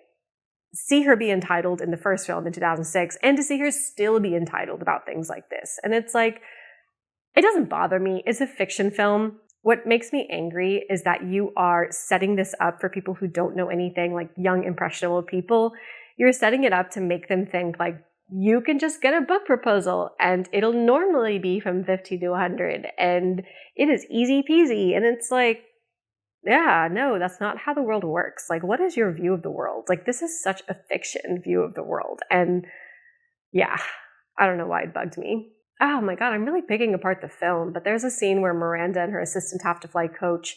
see her be entitled in the first film in 2006, and to see her still be entitled about things like this. And it's like, it doesn't bother me. It's a fiction film. What makes me angry is that you are setting this up for people who don't know anything, like young, impressionable people. You're setting it up to make them think, like, you can just get a book proposal and it'll normally be from 50 to 100 and it is easy peasy. And it's like, yeah, no, that's not how the world works. Like, what is your view of the world? Like, this is such a fiction view of the world. And yeah, I don't know why it bugged me. Oh my God, I'm really picking apart the film, but there's a scene where Miranda and her assistant have to fly coach.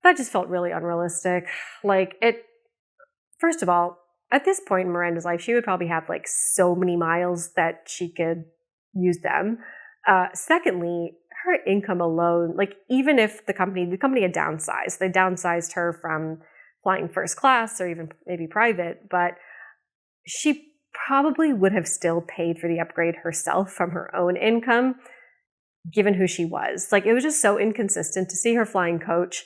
That just felt really unrealistic. Like, first of all, at this point in Miranda's life, she would probably have like so many miles that she could use them. Secondly, her income alone, like, even if the company had downsized, they downsized her from flying first class or even maybe private, but she probably would have still paid for the upgrade herself from her own income, given who she was. Like, it was just so inconsistent to see her flying coach,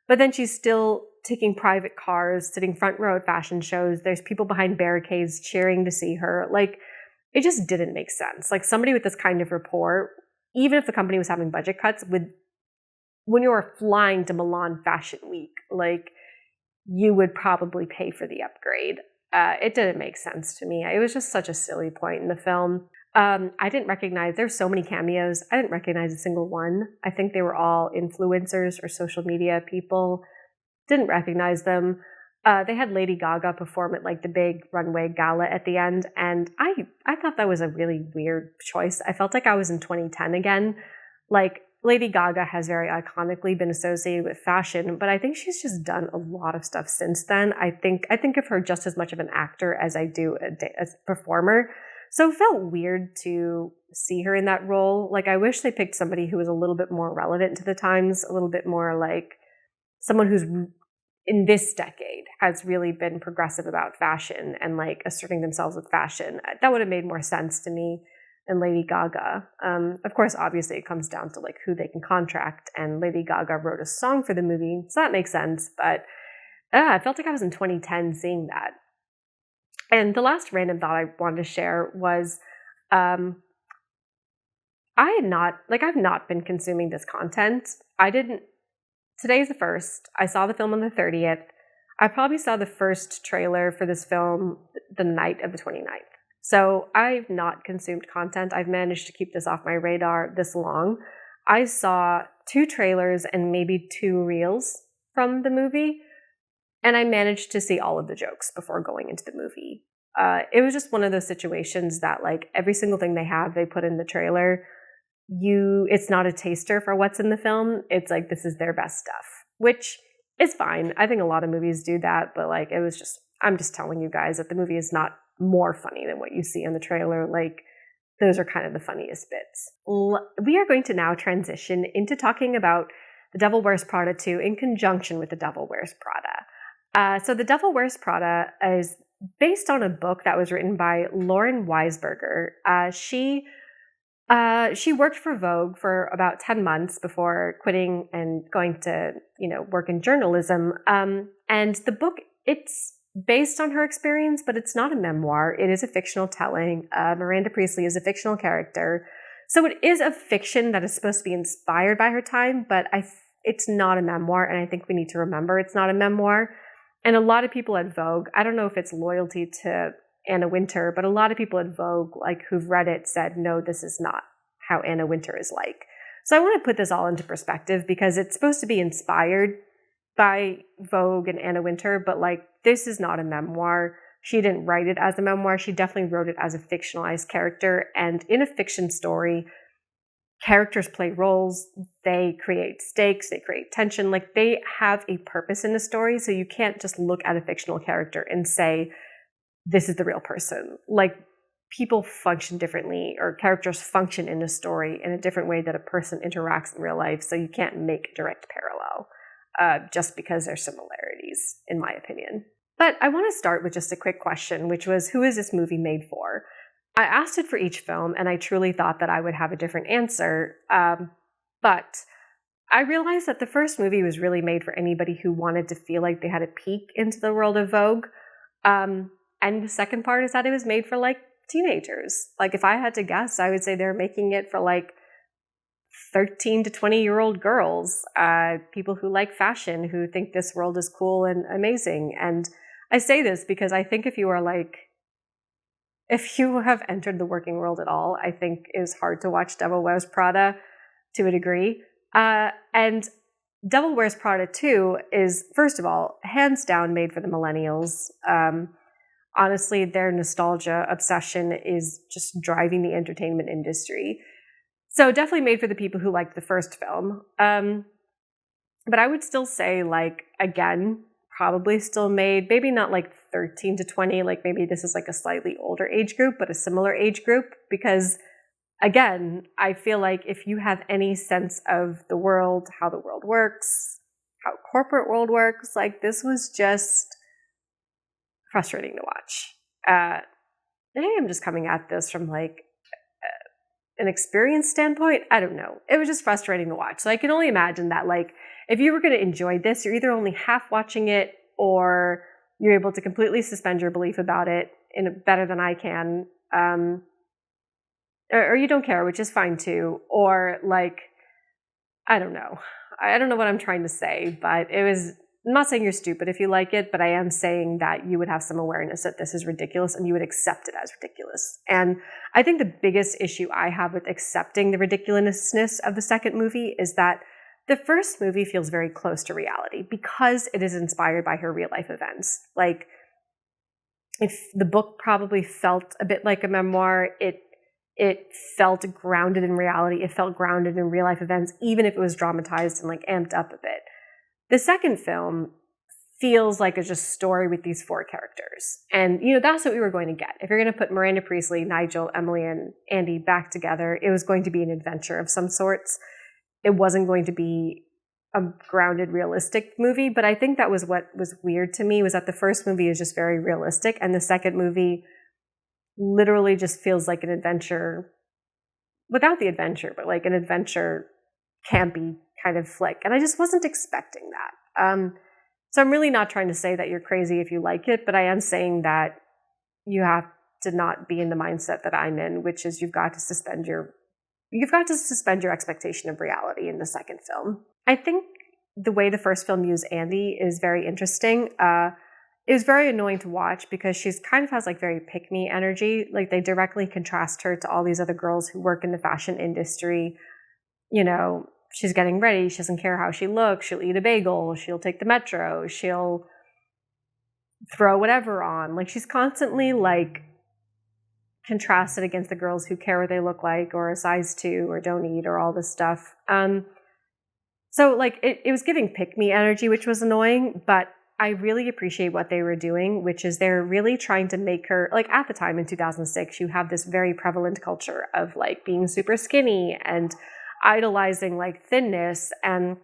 but then she's still taking private cars, sitting front row at fashion shows. There's people behind barricades cheering to see her. Like, it just didn't make sense. Like, somebody with this kind of rapport, even if the company was having budget cuts, when you were flying to Milan Fashion Week, like, you would probably pay for the upgrade. It didn't make sense to me. It was just such a silly point in the film. I didn't recognize, there's so many cameos, I didn't recognize a single one. I think they were all influencers or social media people. Didn't recognize them. They had Lady Gaga perform at like the big runway gala at the end, and I thought that was a really weird choice. I felt like I was in 2010 again. Like, Lady Gaga has very iconically been associated with fashion, but I think she's just done a lot of stuff since then. I think of her just as much of an actor as I do as a performer. So it felt weird to see her in that role. Like, I wish they picked somebody who was a little bit more relevant to the times, a little bit more like someone who's in this decade has really been progressive about fashion and like asserting themselves with fashion. That would have made more sense to me than Lady Gaga. Of course, obviously it comes down to like who they can contract, and Lady Gaga wrote a song for the movie, so that makes sense. But I felt like I was in 2010 seeing that. And the last random thought I wanted to share was, I've not been consuming this content. Today's the 1st. I saw the film on the 30th. I probably saw the first trailer for this film the night of the 29th. So I've not consumed content. I've managed to keep this off my radar this long. I saw 2 trailers and maybe 2 reels from the movie, and I managed to see all of the jokes before going into the movie. It was just one of those situations that like every single thing they put in the trailer, it's not a taster for what's in the film. It's like, this is their best stuff, which It's fine. I think a lot of movies do that, but like I'm just telling you guys that the movie is not more funny than what you see in the trailer. Like those are kind of the funniest bits. We are going to now transition into talking about The Devil Wears Prada 2 in conjunction with The Devil Wears Prada. So The Devil Wears Prada is based on a book that was written by Lauren Weisberger. She worked for Vogue for about 10 months before quitting and going to, work in journalism. And the book, it's based on her experience, but it's not a memoir. It is a fictional telling. Miranda Priestley is a fictional character. So it is a fiction that is supposed to be inspired by her time, but it's not a memoir. And I think we need to remember it's not a memoir. And a lot of people at Vogue, I don't know if it's loyalty to Anna Wintour, but a lot of people at Vogue, like who've read it, said, no, this is not how Anna Wintour is like. So I want to put this all into perspective because it's supposed to be inspired by Vogue and Anna Wintour, but like this is not a memoir. She didn't write it as a memoir. She definitely wrote it as a fictionalized character. And in a fiction story, characters play roles, they create stakes, they create tension, like they have a purpose in the story. So you can't just look at a fictional character and say, this is the real person. Like people function differently, or characters function in a story in a different way that a person interacts in real life. So you can't make a direct parallel just because there's similarities, in my opinion. But I want to start with just a quick question, which was, who is this movie made for? I asked it for each film, and I truly thought that I would have a different answer. But I realized that the first movie was really made for anybody who wanted to feel like they had a peek into the world of Vogue. And the second part is that it was made for like teenagers. Like if I had to guess, I would say they're making it for like 13 to 20-year-old girls, people who like fashion, who think this world is cool and amazing. And I say this because I think if you have entered the working world at all, I think it was hard to watch Devil Wears Prada to a degree. And Devil Wears Prada 2 is, first of all, hands down made for the millennials. Honestly, their nostalgia obsession is just driving the entertainment industry. So definitely made for the people who liked the first film. But I would still say, like, again, probably still made, maybe not like 13 to 20, like maybe this is like a slightly older age group, but a similar age group. Because again, I feel like if you have any sense of the world, how the world works, how corporate world works, like this was just frustrating to watch. Maybe I'm just coming at this from like an experience standpoint. I don't know. It was just frustrating to watch. So I can only imagine that like if you were going to enjoy this, you're either only half watching it or you're able to completely suspend your belief about it in better than I can. Or you don't care, which is fine too. Or like, I don't know. I don't know what I'm trying to say, but I'm not saying you're stupid if you like it, but I am saying that you would have some awareness that this is ridiculous and you would accept it as ridiculous. And I think the biggest issue I have with accepting the ridiculousness of the second movie is that the first movie feels very close to reality because it is inspired by her real life events. Like, if the book probably felt a bit like a memoir, it felt grounded in reality. It felt grounded in real life events, even if it was dramatized and like amped up a bit. The second film feels like a just story with these four characters. And, that's what we were going to get. If you're going to put Miranda Priestley, Nigel, Emily, and Andy back together, it was going to be an adventure of some sorts. It wasn't going to be a grounded, realistic movie. But I think that was what was weird to me, was that the first movie is just very realistic. And the second movie literally just feels like an adventure without the adventure, but like an adventure campy kind of flick. And I just wasn't expecting that. So I'm really not trying to say that you're crazy if you like it, but I am saying that you have to not be in the mindset that I'm in, which is you've got to suspend your expectation of reality in the second film. I think the way the first film used Andy is very interesting. It was very annoying to watch because she's kind of has like very pick-me energy. Like they directly contrast her to all these other girls who work in the fashion industry. She's getting ready. She doesn't care how she looks. She'll eat a bagel. She'll take the metro. She'll throw whatever on. Like she's constantly like contrasted against the girls who care what they look like or a size 2 or don't eat or all this stuff. So So like it was giving pick me energy, which was annoying, but I really appreciate what they were doing, which is they're really trying to make her, like at the time in 2006, you have this very prevalent culture of like being super skinny and idolizing like thinness. And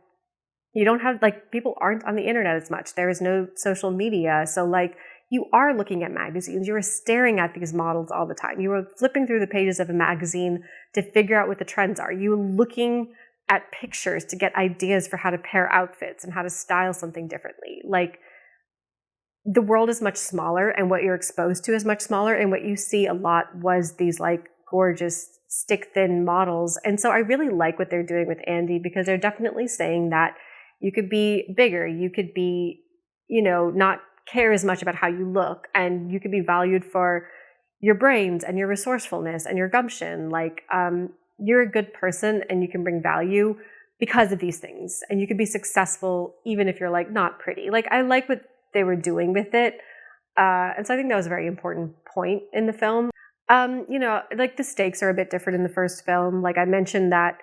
you don't have, like, people aren't on the internet as much. There is no social media. So like you are looking at magazines, you are staring at these models all the time. You are flipping through the pages of a magazine to figure out what the trends are. You are looking at pictures to get ideas for how to pair outfits and how to style something differently. Like, the world is much smaller and what you're exposed to is much smaller. And what you see a lot was these like gorgeous stick thin models. And so I really like what they're doing with Andy, because they're definitely saying that you could be bigger, you could be, not care as much about how you look, and you could be valued for your brains and your resourcefulness and your gumption. Like, you're a good person and you can bring value because of these things. And you can be successful even if you're like not pretty. Like, I like what they were doing with it. And so I think that was a very important point in the film. Like the stakes are a bit different in the first film. Like I mentioned that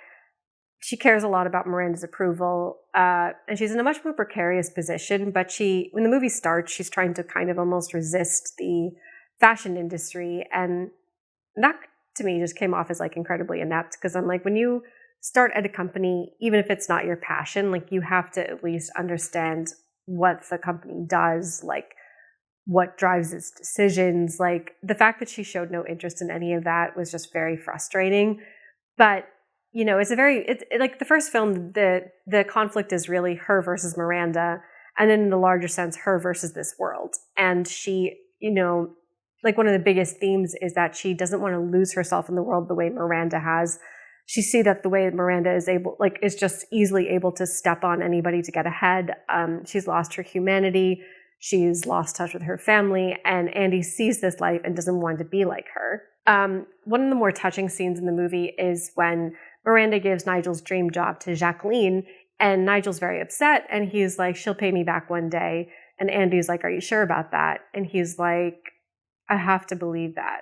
she cares a lot about Miranda's approval, and she's in a much more precarious position. But when the movie starts, she's trying to kind of almost resist the fashion industry. And that to me just came off as like incredibly inept, because I'm like, when you start at a company, even if it's not your passion, like you have to at least understand what the company does, like what drives its decisions. Like the fact that she showed no interest in any of that was just very frustrating. But it's like the first film, the conflict is really her versus Miranda, and then in the larger sense, her versus this world. And she, like one of the biggest themes is that she doesn't want to lose herself in the world the way Miranda has. She see that the way that Miranda is just easily able to step on anybody to get ahead. She's lost her humanity. She's lost touch with her family, and Andy sees this life and doesn't want to be like her. One of the more touching scenes in the movie is when Miranda gives Nigel's dream job to Jacqueline, and Nigel's very upset, and he's like, she'll pay me back one day. And Andy's like, are you sure about that? And he's like, I have to believe that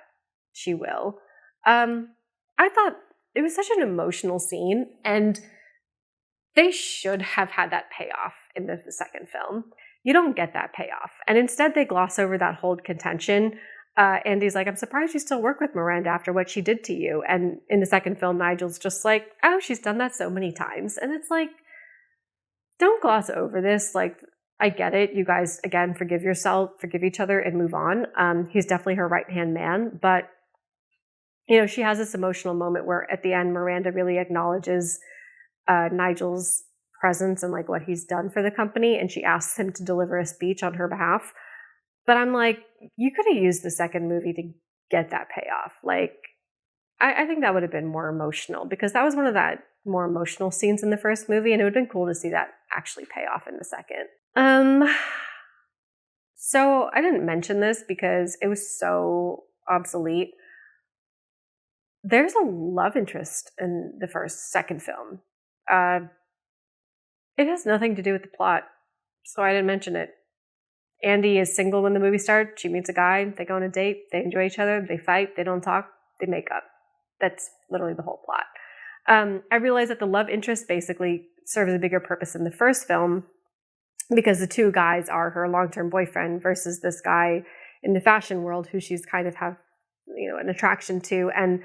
she will. I thought it was such an emotional scene, and they should have had that payoff in the second film. You don't get that payoff. And instead they gloss over that whole contention. Andy's like, I'm surprised you still work with Miranda after what she did to you. And in the second film, Nigel's just like, oh, she's done that so many times. And it's like, don't gloss over this. Like, I get it. You guys, again, forgive each other and move on. He's definitely her right-hand man. But, she has this emotional moment where at the end, Miranda really acknowledges Nigel's presence and like what he's done for the company. And she asks him to deliver a speech on her behalf. But I'm like, you could have used the second movie to get that payoff. Like, I think that would have been more emotional, because that was one of that more emotional scenes in the first movie, and it would have been cool to see that actually pay off in the second. So I didn't mention this because it was so obsolete. There's a love interest in the second film. It has nothing to do with the plot, so I didn't mention it. Andy is single when the movie starts. She meets a guy, they go on a date, they enjoy each other, they fight, they don't talk, they make up. That's literally the whole plot. I realized that the love interest basically serves a bigger purpose in the first film, because the two guys are her long-term boyfriend versus this guy in the fashion world who she's kind of have, an attraction to. And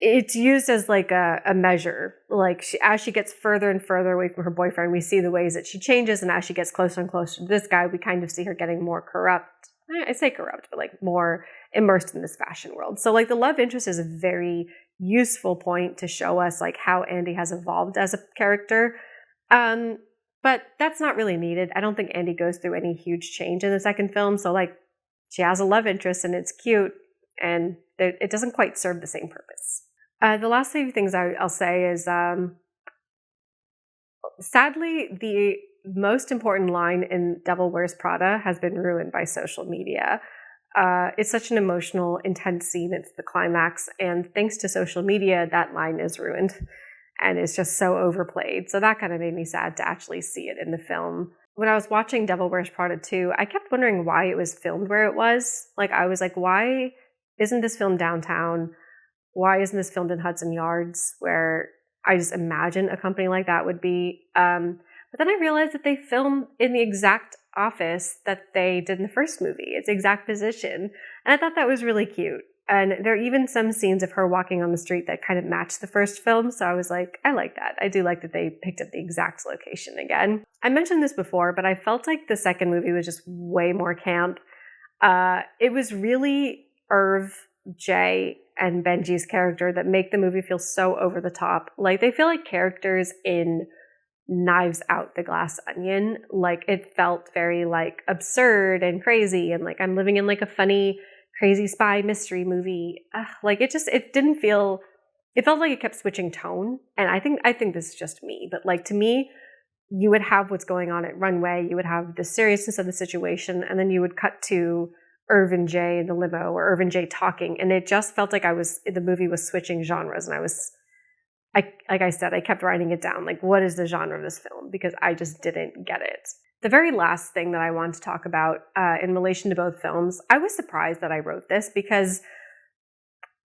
it's used as like a measure. Like as she gets further and further away from her boyfriend, we see the ways that she changes. And as she gets closer and closer to this guy, we kind of see her getting more corrupt. I say corrupt, but like more immersed in this fashion world. So like the love interest is a very useful point to show us like how Andy has evolved as a character. But that's not really needed. I don't think Andy goes through any huge change in the second film. So like she has a love interest and it's cute, and it doesn't quite serve the same purpose. The last few things I'll say is, sadly, the most important line in Devil Wears Prada has been ruined by social media. It's such an emotional, intense scene. It's the climax. And thanks to social media, that line is ruined. And it's just so overplayed. So that kind of made me sad to actually see it in the film. When I was watching Devil Wears Prada 2, I kept wondering why it was filmed where it was. Like, I was like, why isn't this filmed downtown? Why isn't this filmed in Hudson Yards, where I just imagine a company like that would be. But then I realized that they film in the exact office that they did in the first movie. It's the exact position. And I thought that was really cute. And there are even some scenes of her walking on the street that kind of match the first film. So I was like, I like that. I do like that they picked up the exact location again. I mentioned this before, but I felt like the second movie was just way more camp. It was really Irv, Jay, and Benji's character that make the movie feel so over the top. Like, they feel like characters in Knives Out the Glass Onion. Like, it felt very like absurd and crazy, and like I'm living in like a funny crazy spy mystery movie. It didn't feel, it felt like it kept switching tone. And I think this is just me, but like, to me, you would have what's going on at Runway, you would have the seriousness of the situation, and then you would cut to Irv and Jay in the limo, or Irv and Jay talking, and it just felt like the movie was switching genres, and like I said, I kept writing it down, like, what is the genre of this film? Because I just didn't get it. The very last thing that I want to talk about in relation to both films, I was surprised that I wrote this because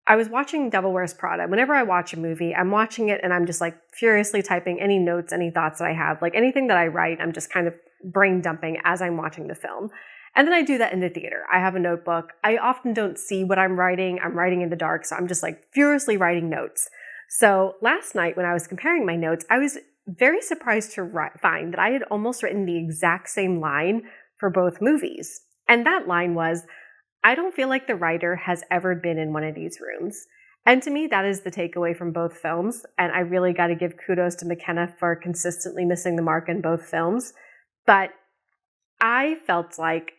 I was watching Devil Wears Prada. Whenever I watch a movie, I'm watching it and I'm just like furiously typing any notes, any thoughts that I have. Like, anything that I write, I'm just kind of brain dumping as I'm watching the film. And then I do that in the theater. I have a notebook. I often don't see what I'm writing. I'm writing in the dark, so I'm just like furiously writing notes. So last night when I was comparing my notes, I was very surprised to find that I had almost written the exact same line for both movies. And that line was, I don't feel like the writer has ever been in one of these rooms. And to me, that is the takeaway from both films. And I really got to give kudos to McKenna for consistently missing the mark in both films. But I felt like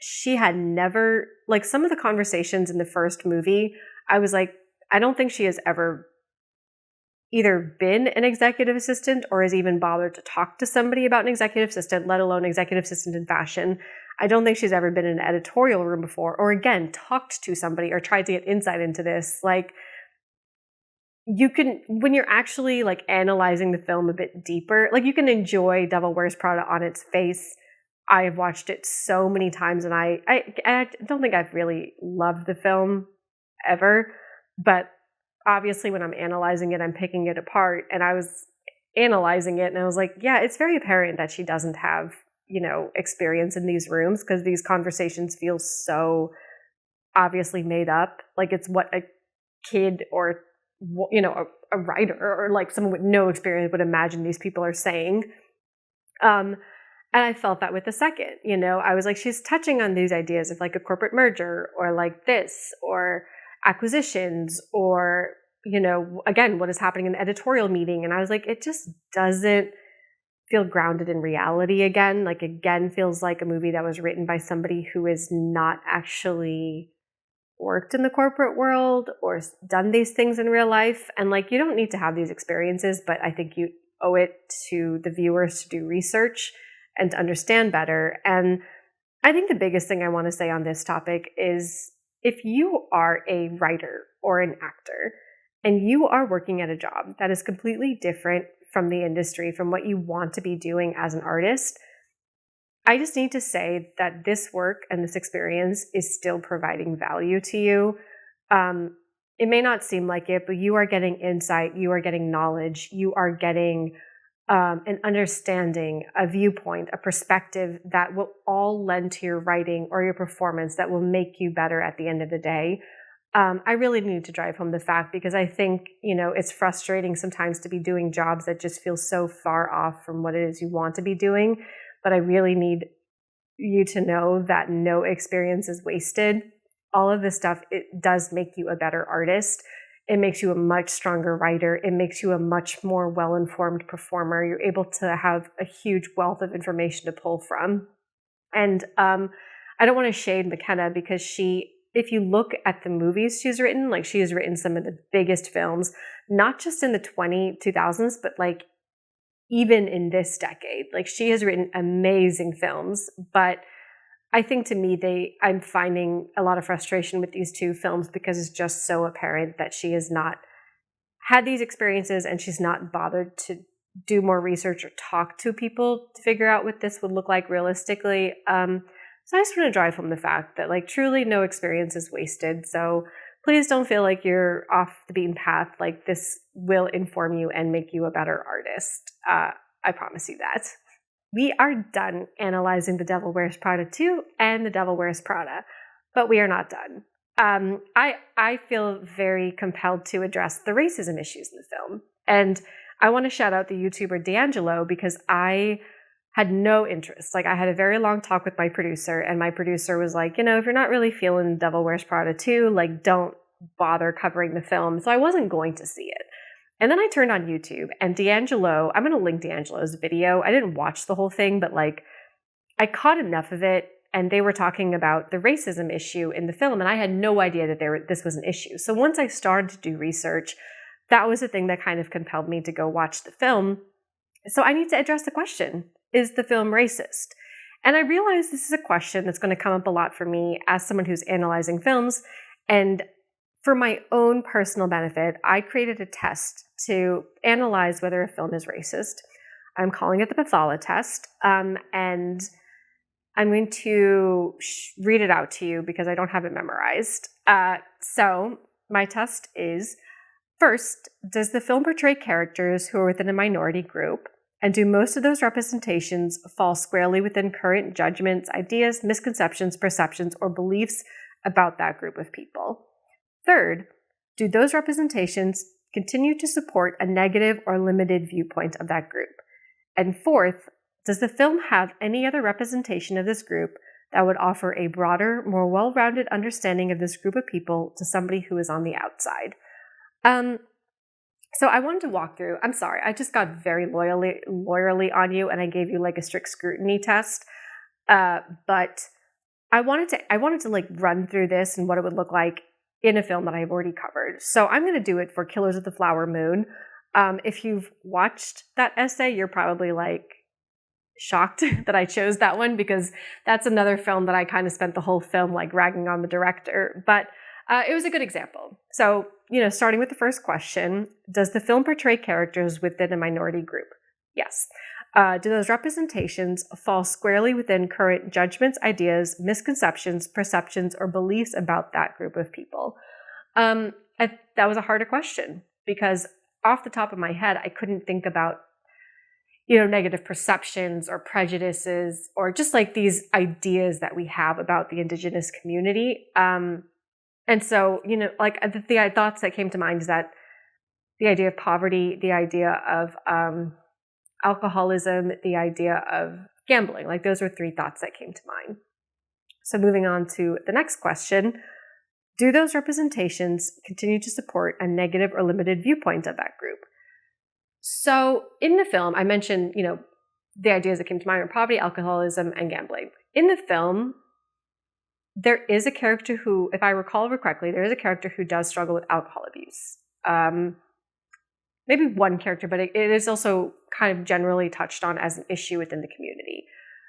she had never, like, some of the conversations in the first movie, I was like, I don't think she has ever either been an executive assistant or has even bothered to talk to somebody about an executive assistant, let alone executive assistant in fashion. I don't think she's ever been in an editorial room before, or again, talked to somebody or tried to get insight into this. Like, you can, when you're actually like analyzing the film a bit deeper, like, you can enjoy Devil Wears Prada on its face. I have watched it so many times, and I don't think I've really loved the film ever, but obviously when I'm analyzing it, I'm picking it apart, and I was analyzing it and I was like, yeah, it's very apparent that she doesn't have, experience in these rooms, because these conversations feel so obviously made up. Like, it's what a kid or, a writer or like someone with no experience would imagine these people are saying. And I felt that with the second, I was like, she's touching on these ideas of like a corporate merger, or like this, or acquisitions, or, again, what is happening in the editorial meeting. And I was like, it just doesn't feel grounded in reality again. Like, again, feels like a movie that was written by somebody who is not actually worked in the corporate world or done these things in real life. And like, you don't need to have these experiences, but I think you owe it to the viewers to do research and to understand better. And I think the biggest thing I want to say on this topic is, if you are a writer or an actor and you are working at a job that is completely different from the industry, from what you want to be doing as an artist, I just need to say that this work and this experience is still providing value to you. It may not seem like it, but you are getting insight, you are getting knowledge, you are getting an understanding, a viewpoint, a perspective that will all lend to your writing or your performance, that will make you better at the end of the day. I really need to drive home the fact, because I think, it's frustrating sometimes to be doing jobs that just feel so far off from what it is you want to be doing. But I really need you to know that no experience is wasted. All of this stuff, it does make you a better artist. It makes you a much stronger writer. It makes you a much more well-informed performer. You're able to have a huge wealth of information to pull from. And I don't want to shade McKenna, because if you look at the movies she's written, like, she has written some of the biggest films, not just in the 2000s, but like even in this decade. Like, she has written amazing films, but I think to me, I'm finding a lot of frustration with these two films, because it's just so apparent that she has not had these experiences, and she's not bothered to do more research or talk to people to figure out what this would look like realistically. So I just want to drive home the fact that, like, truly no experience is wasted. So please don't feel like you're off the beaten path. Like, this will inform you and make you a better artist. I promise you that. We are done analyzing The Devil Wears Prada 2 and The Devil Wears Prada, but we are not done. I feel very compelled to address the racism issues in the film. And I want to shout out the YouTuber D'Angelo because I had no interest. Like, I had a very long talk with my producer, and my producer was like, if you're not really feeling Devil Wears Prada 2, like, don't bother covering the film. So I wasn't going to see it. And then I turned on YouTube, and D'Angelo, I'm going to link D'Angelo's video. I didn't watch the whole thing, but like, I caught enough of it, and they were talking about the racism issue in the film, and I had no idea that this was an issue. So once I started to do research, that was the thing that kind of compelled me to go watch the film. So I need to address the question, is the film racist? And I realize this is a question that's going to come up a lot for me as someone who's analyzing films. And for my own personal benefit, I created a test to analyze whether a film is racist. I'm calling it the Pathala test. And I'm going to read it out to you because I don't have it memorized. So my test is, first, does the film portray characters who are within a minority group? And do most of those representations fall squarely within current judgments, ideas, misconceptions, perceptions, or beliefs about that group of people? Third, do those representations continue to support a negative or limited viewpoint of that group? And fourth, does the film have any other representation of this group that would offer a broader, more well-rounded understanding of this group of people to somebody who is on the outside? So I wanted to walk through, I'm sorry, I just got very lawyerly on you, and I gave you like a strict scrutiny test. But I wanted to like run through this and what it would look like in a film that I've already covered. So I'm going to do it for Killers of the Flower Moon. If you've watched that essay, you're probably like shocked that I chose that one, because that's another film that I kind of spent the whole film like ragging on the director. But it was a good example. So, starting with the first question, does the film portray characters within a minority group? Yes. Do those representations fall squarely within current judgments, ideas, misconceptions, perceptions, or beliefs about that group of people? That was a harder question, because off the top of my head, I couldn't think about, negative perceptions or prejudices, or just like these ideas that we have about the Indigenous community. And so, like the thoughts that came to mind is that the idea of poverty, the idea of alcoholism, the idea of gambling, like those were three thoughts that came to mind. So moving on to the next question, do those representations continue to support a negative or limited viewpoint of that group? So in the film, I mentioned, the ideas that came to mind were poverty, alcoholism, and gambling. In the film, there is a character who, if I recall correctly, there is a character who does struggle with alcohol abuse. Maybe one character, but it is also kind of generally touched on as an issue within the community.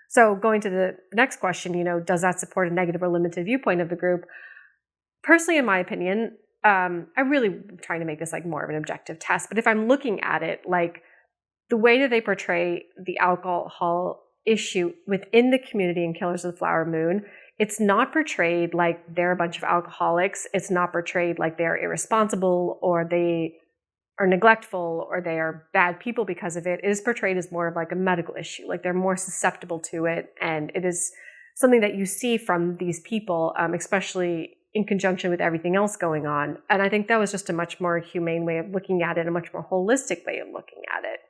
So going to the next question, does that support a negative or limited viewpoint of the group? Personally, in my opinion, I really am trying to make this like more of an objective test, but if I'm looking at it, like the way that they portray the alcohol issue within the community in Killers of the Flower Moon, it's not portrayed like they're a bunch of alcoholics. It's not portrayed like they're irresponsible or they are neglectful or they are bad people because of it. It is portrayed as more of like a medical issue, like they're more susceptible to it. And it is something that you see from these people, especially in conjunction with everything else going on. And I think that was just a much more humane way of looking at it, a much more holistic way of looking at it.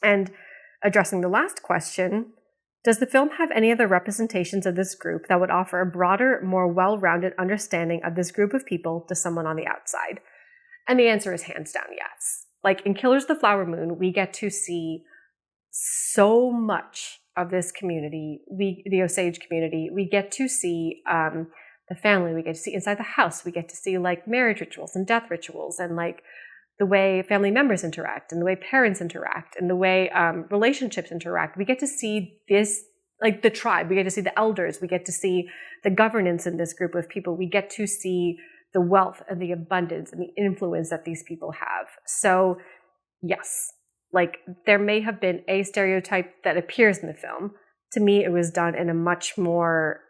And addressing the last question, does the film have any other representations of this group that would offer a broader, more well-rounded understanding of this group of people to someone on the outside? And the answer is hands down yes. Like in Killers of the Flower Moon, we get to see so much of this community, the Osage community. We get to see the family. We get to see inside the house. We get to see like marriage rituals and death rituals and like the way family members interact and the way parents interact and the way relationships interact. We get to see this, like the tribe. We get to see the elders. We get to see the governance in this group of people. We get to see the wealth and the abundance and the influence that these people have. So yes, like there may have been a stereotype that appears in the film. To me, it was done in a much more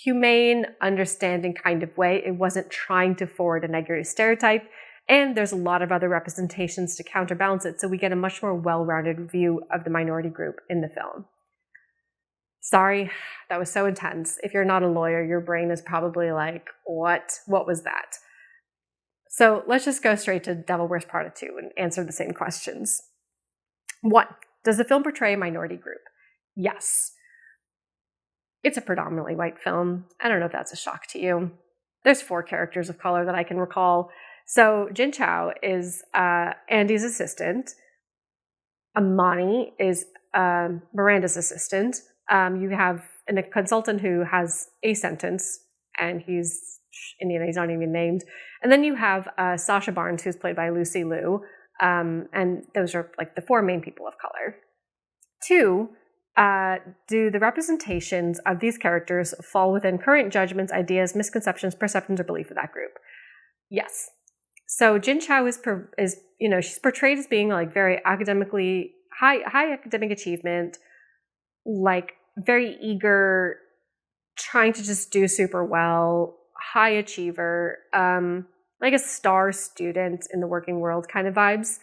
humane, understanding kind of way. It wasn't trying to forward a negative stereotype. And there's a lot of other representations to counterbalance it, so we get a much more well-rounded view of the minority group in the film. Sorry, that was so intense. If you're not a lawyer, your brain is probably like, what? What was that? So let's just go straight to Devil Wears Prada 2 and answer the same questions. 1. Does the film portray a minority group? Yes. It's a predominantly white film. I don't know if that's a shock to you. There's 4 characters of color that I can recall. So Jin Chao is Andy's assistant. Amani is Miranda's assistant. You have a consultant who has a sentence, and he's Indian, he's not even named. And then you have Sasha Barnes, who's played by Lucy Liu. And those are like the 4 main people of color. 2, do the representations of these characters fall within current judgments, ideas, misconceptions, perceptions, or belief of that group? Yes. So Jin Chao is she's portrayed as being like very academically high academic achievement, like very eager, trying to just do super well, high achiever, like a star student in the working world kind of vibes.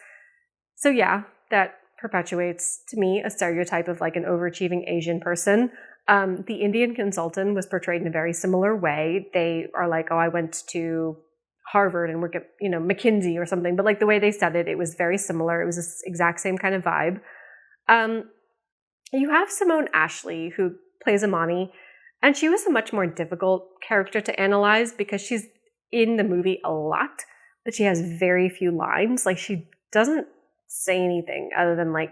So yeah, that perpetuates to me a stereotype of like an overachieving Asian person. The Indian consultant was portrayed in a very similar way. They are like, oh, I went to Harvard and work at, McKinsey or something. But like the way they said it, it was very similar. It was this exact same kind of vibe. You have Simone Ashley, who plays Amani, and she was a much more difficult character to analyze because she's in the movie a lot, but she has very few lines. Like she doesn't say anything other than like,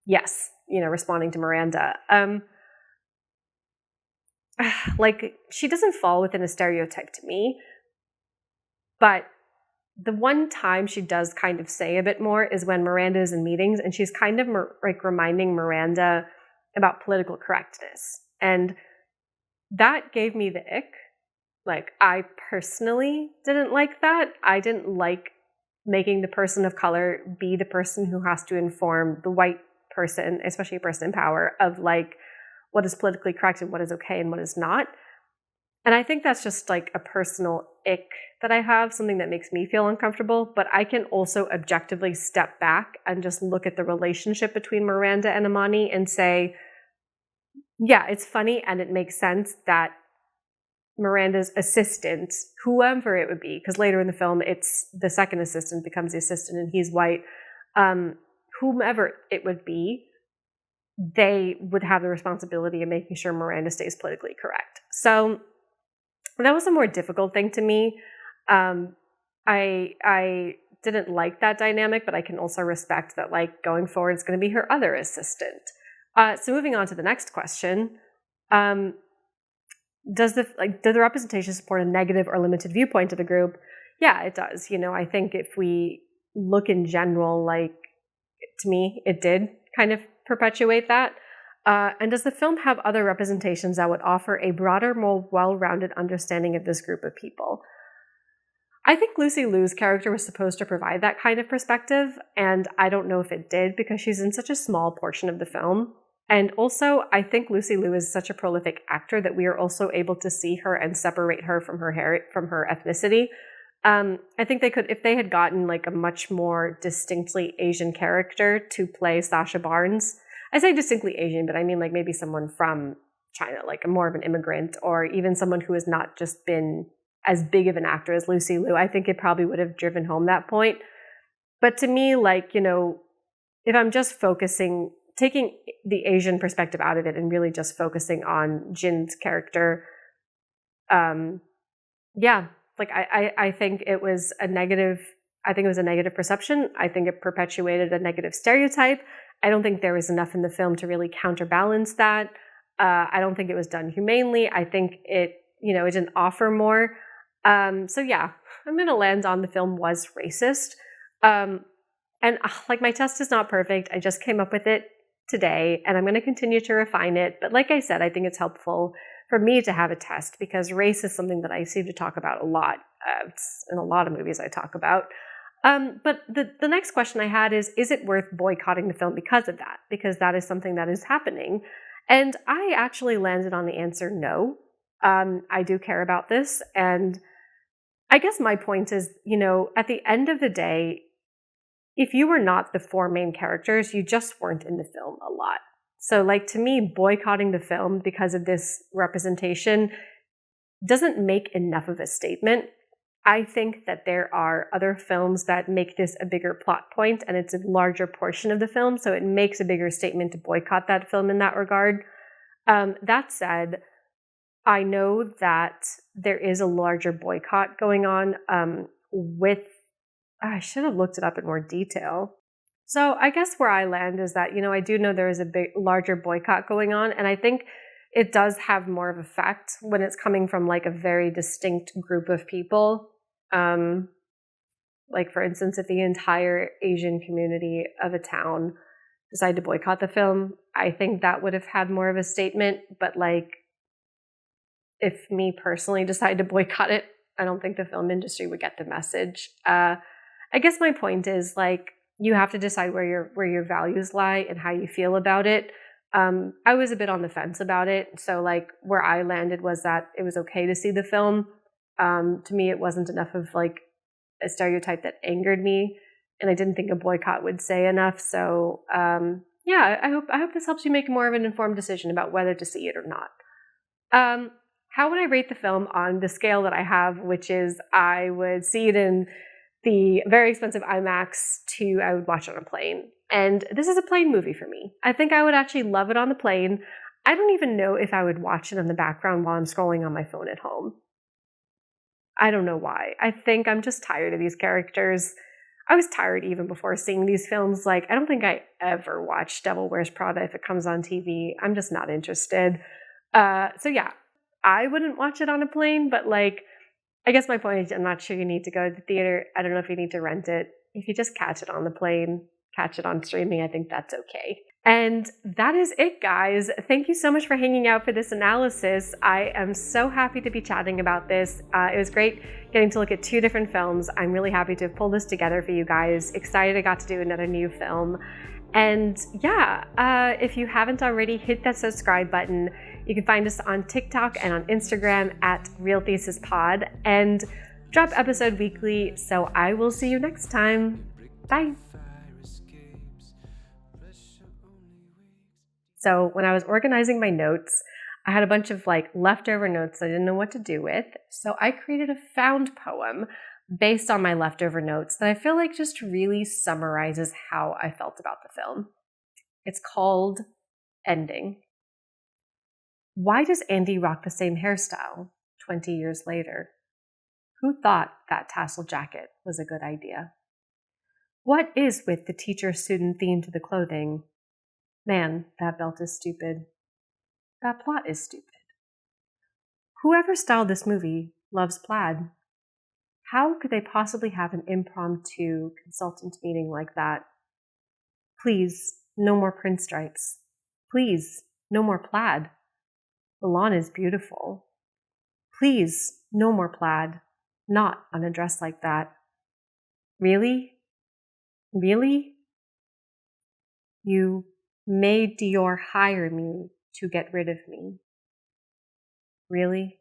yes, responding to Miranda. Like she doesn't fall within a stereotype to me, but the one time she does kind of say a bit more is when Miranda is in meetings, and she's kind of like reminding Miranda about political correctness. And that gave me the ick. Like, I personally didn't like that. I didn't like making the person of color be the person who has to inform the white person, especially a person in power, of like what is politically correct and what is okay and what is not. And I think that's just like a personal ick that I have, something that makes me feel uncomfortable. But I can also objectively step back and just look at the relationship between Miranda and Amani and say, yeah, it's funny and it makes sense that Miranda's assistant, whoever it would be, because later in the film, it's the second assistant becomes the assistant and he's white, whomever it would be, they would have the responsibility of making sure Miranda stays politically correct. So that was a more difficult thing to me. I didn't like that dynamic, but I can also respect that, like, going forward, it's going to be her other assistant. So moving on to the next question. Do the representation support a negative or limited viewpoint of the group? Yeah, it does. I think if we look in general, like, to me, it did kind of perpetuate that. And does the film have other representations that would offer a broader, more well-rounded understanding of this group of people? I think Lucy Liu's character was supposed to provide that kind of perspective, and I don't know if it did because she's in such a small portion of the film. And also, I think Lucy Liu is such a prolific actor that we are also able to see her and separate her from her ethnicity. I think they could, if they had gotten like a much more distinctly Asian character to play Sasha Barnes. I say distinctly Asian, but I mean like maybe someone from China, like more of an immigrant, or even someone who has not just been as big of an actor as Lucy Liu. I think it probably would have driven home that point. But to me, like, if I'm just taking the Asian perspective out of it and really just focusing on Jin's character, I think it was a negative. I think it was a negative perception. I think it perpetuated a negative stereotype. I don't think there was enough in the film to really counterbalance that. I don't think it was done humanely. I think it didn't offer more. So yeah, I'm going to land on the film was racist. And like my test is not perfect. I just came up with it today and I'm going to continue to refine it. But like I said, I think it's helpful for me to have a test because race is something that I seem to talk about a lot. It's in a lot of movies I talk about. But the next question I had is it worth boycotting the film because of that? Because that is something that is happening. And I actually landed on the answer no. I do care about this. And I guess my point is, at the end of the day, if you were not the four main characters, you just weren't in the film a lot. So, like, to me, boycotting the film because of this representation doesn't make enough of a statement. I think that there are other films that make this a bigger plot point and it's a larger portion of the film, so it makes a bigger statement to boycott that film in that regard. That said, I know that there is a larger boycott going on I should have looked it up in more detail. So I guess where I land is that, I do know there is a larger boycott going on, and I think it does have more of effect when it's coming from like a very distinct group of people. Like, for instance, if the entire Asian community of a town decided to boycott the film, I think that would have had more of a statement. But like, if me personally decided to boycott it, I don't think the film industry would get the message. I guess my point is, like, you have to decide where your values lie and how you feel about it. I was a bit on the fence about it. So like, where I landed was that it was okay to see the film. To me, it wasn't enough of like a stereotype that angered me, and I didn't think a boycott would say enough. So yeah, I hope this helps you make more of an informed decision about whether to see it or not. How would I rate the film on the scale that I have, which is I would see it in the very expensive IMAX to I would watch it on a plane. And this is a plane movie for me. I think I would actually love it on the plane. I don't even know if I would watch it in the background while I'm scrolling on my phone at home. I don't know why. I think I'm just tired of these characters. I was tired even before seeing these films. Like, I don't think I ever watch Devil Wears Prada if it comes on TV. I'm just not interested. So yeah, I wouldn't watch it on a plane, but like, I guess my point is I'm not sure you need to go to the theater. I don't know if you need to rent it. If you just catch it on the plane, catch it on streaming, I think that's okay. And that is it, guys. Thank you so much for hanging out for this analysis. I am so happy to be chatting about this. It was great getting to look at two different films. I'm really happy to have pulled this together for you guys. Excited I got to do another new film. And yeah, if you haven't already, hit that subscribe button. You can find us on TikTok and on Instagram at Real Thesis Pod, and drop episode weekly. So I will see you next time. Bye. So when I was organizing my notes, I had a bunch of like leftover notes I didn't know what to do with. So I created a found poem based on my leftover notes that I feel like just really summarizes how I felt about the film. It's called Ending. Why does Andy rock the same hairstyle 20 years later? Who thought that tassel jacket was a good idea? What is with the teacher-student theme to the clothing? Man, that belt is stupid. That plot is stupid. Whoever styled this movie loves plaid. How could they possibly have an impromptu consultant meeting like that? Please, no more pinstripes. Please, no more plaid. The lawn is beautiful. Please, no more plaid. Not on a dress like that. Really? Really? You made Dior hire me to get rid of me. Really?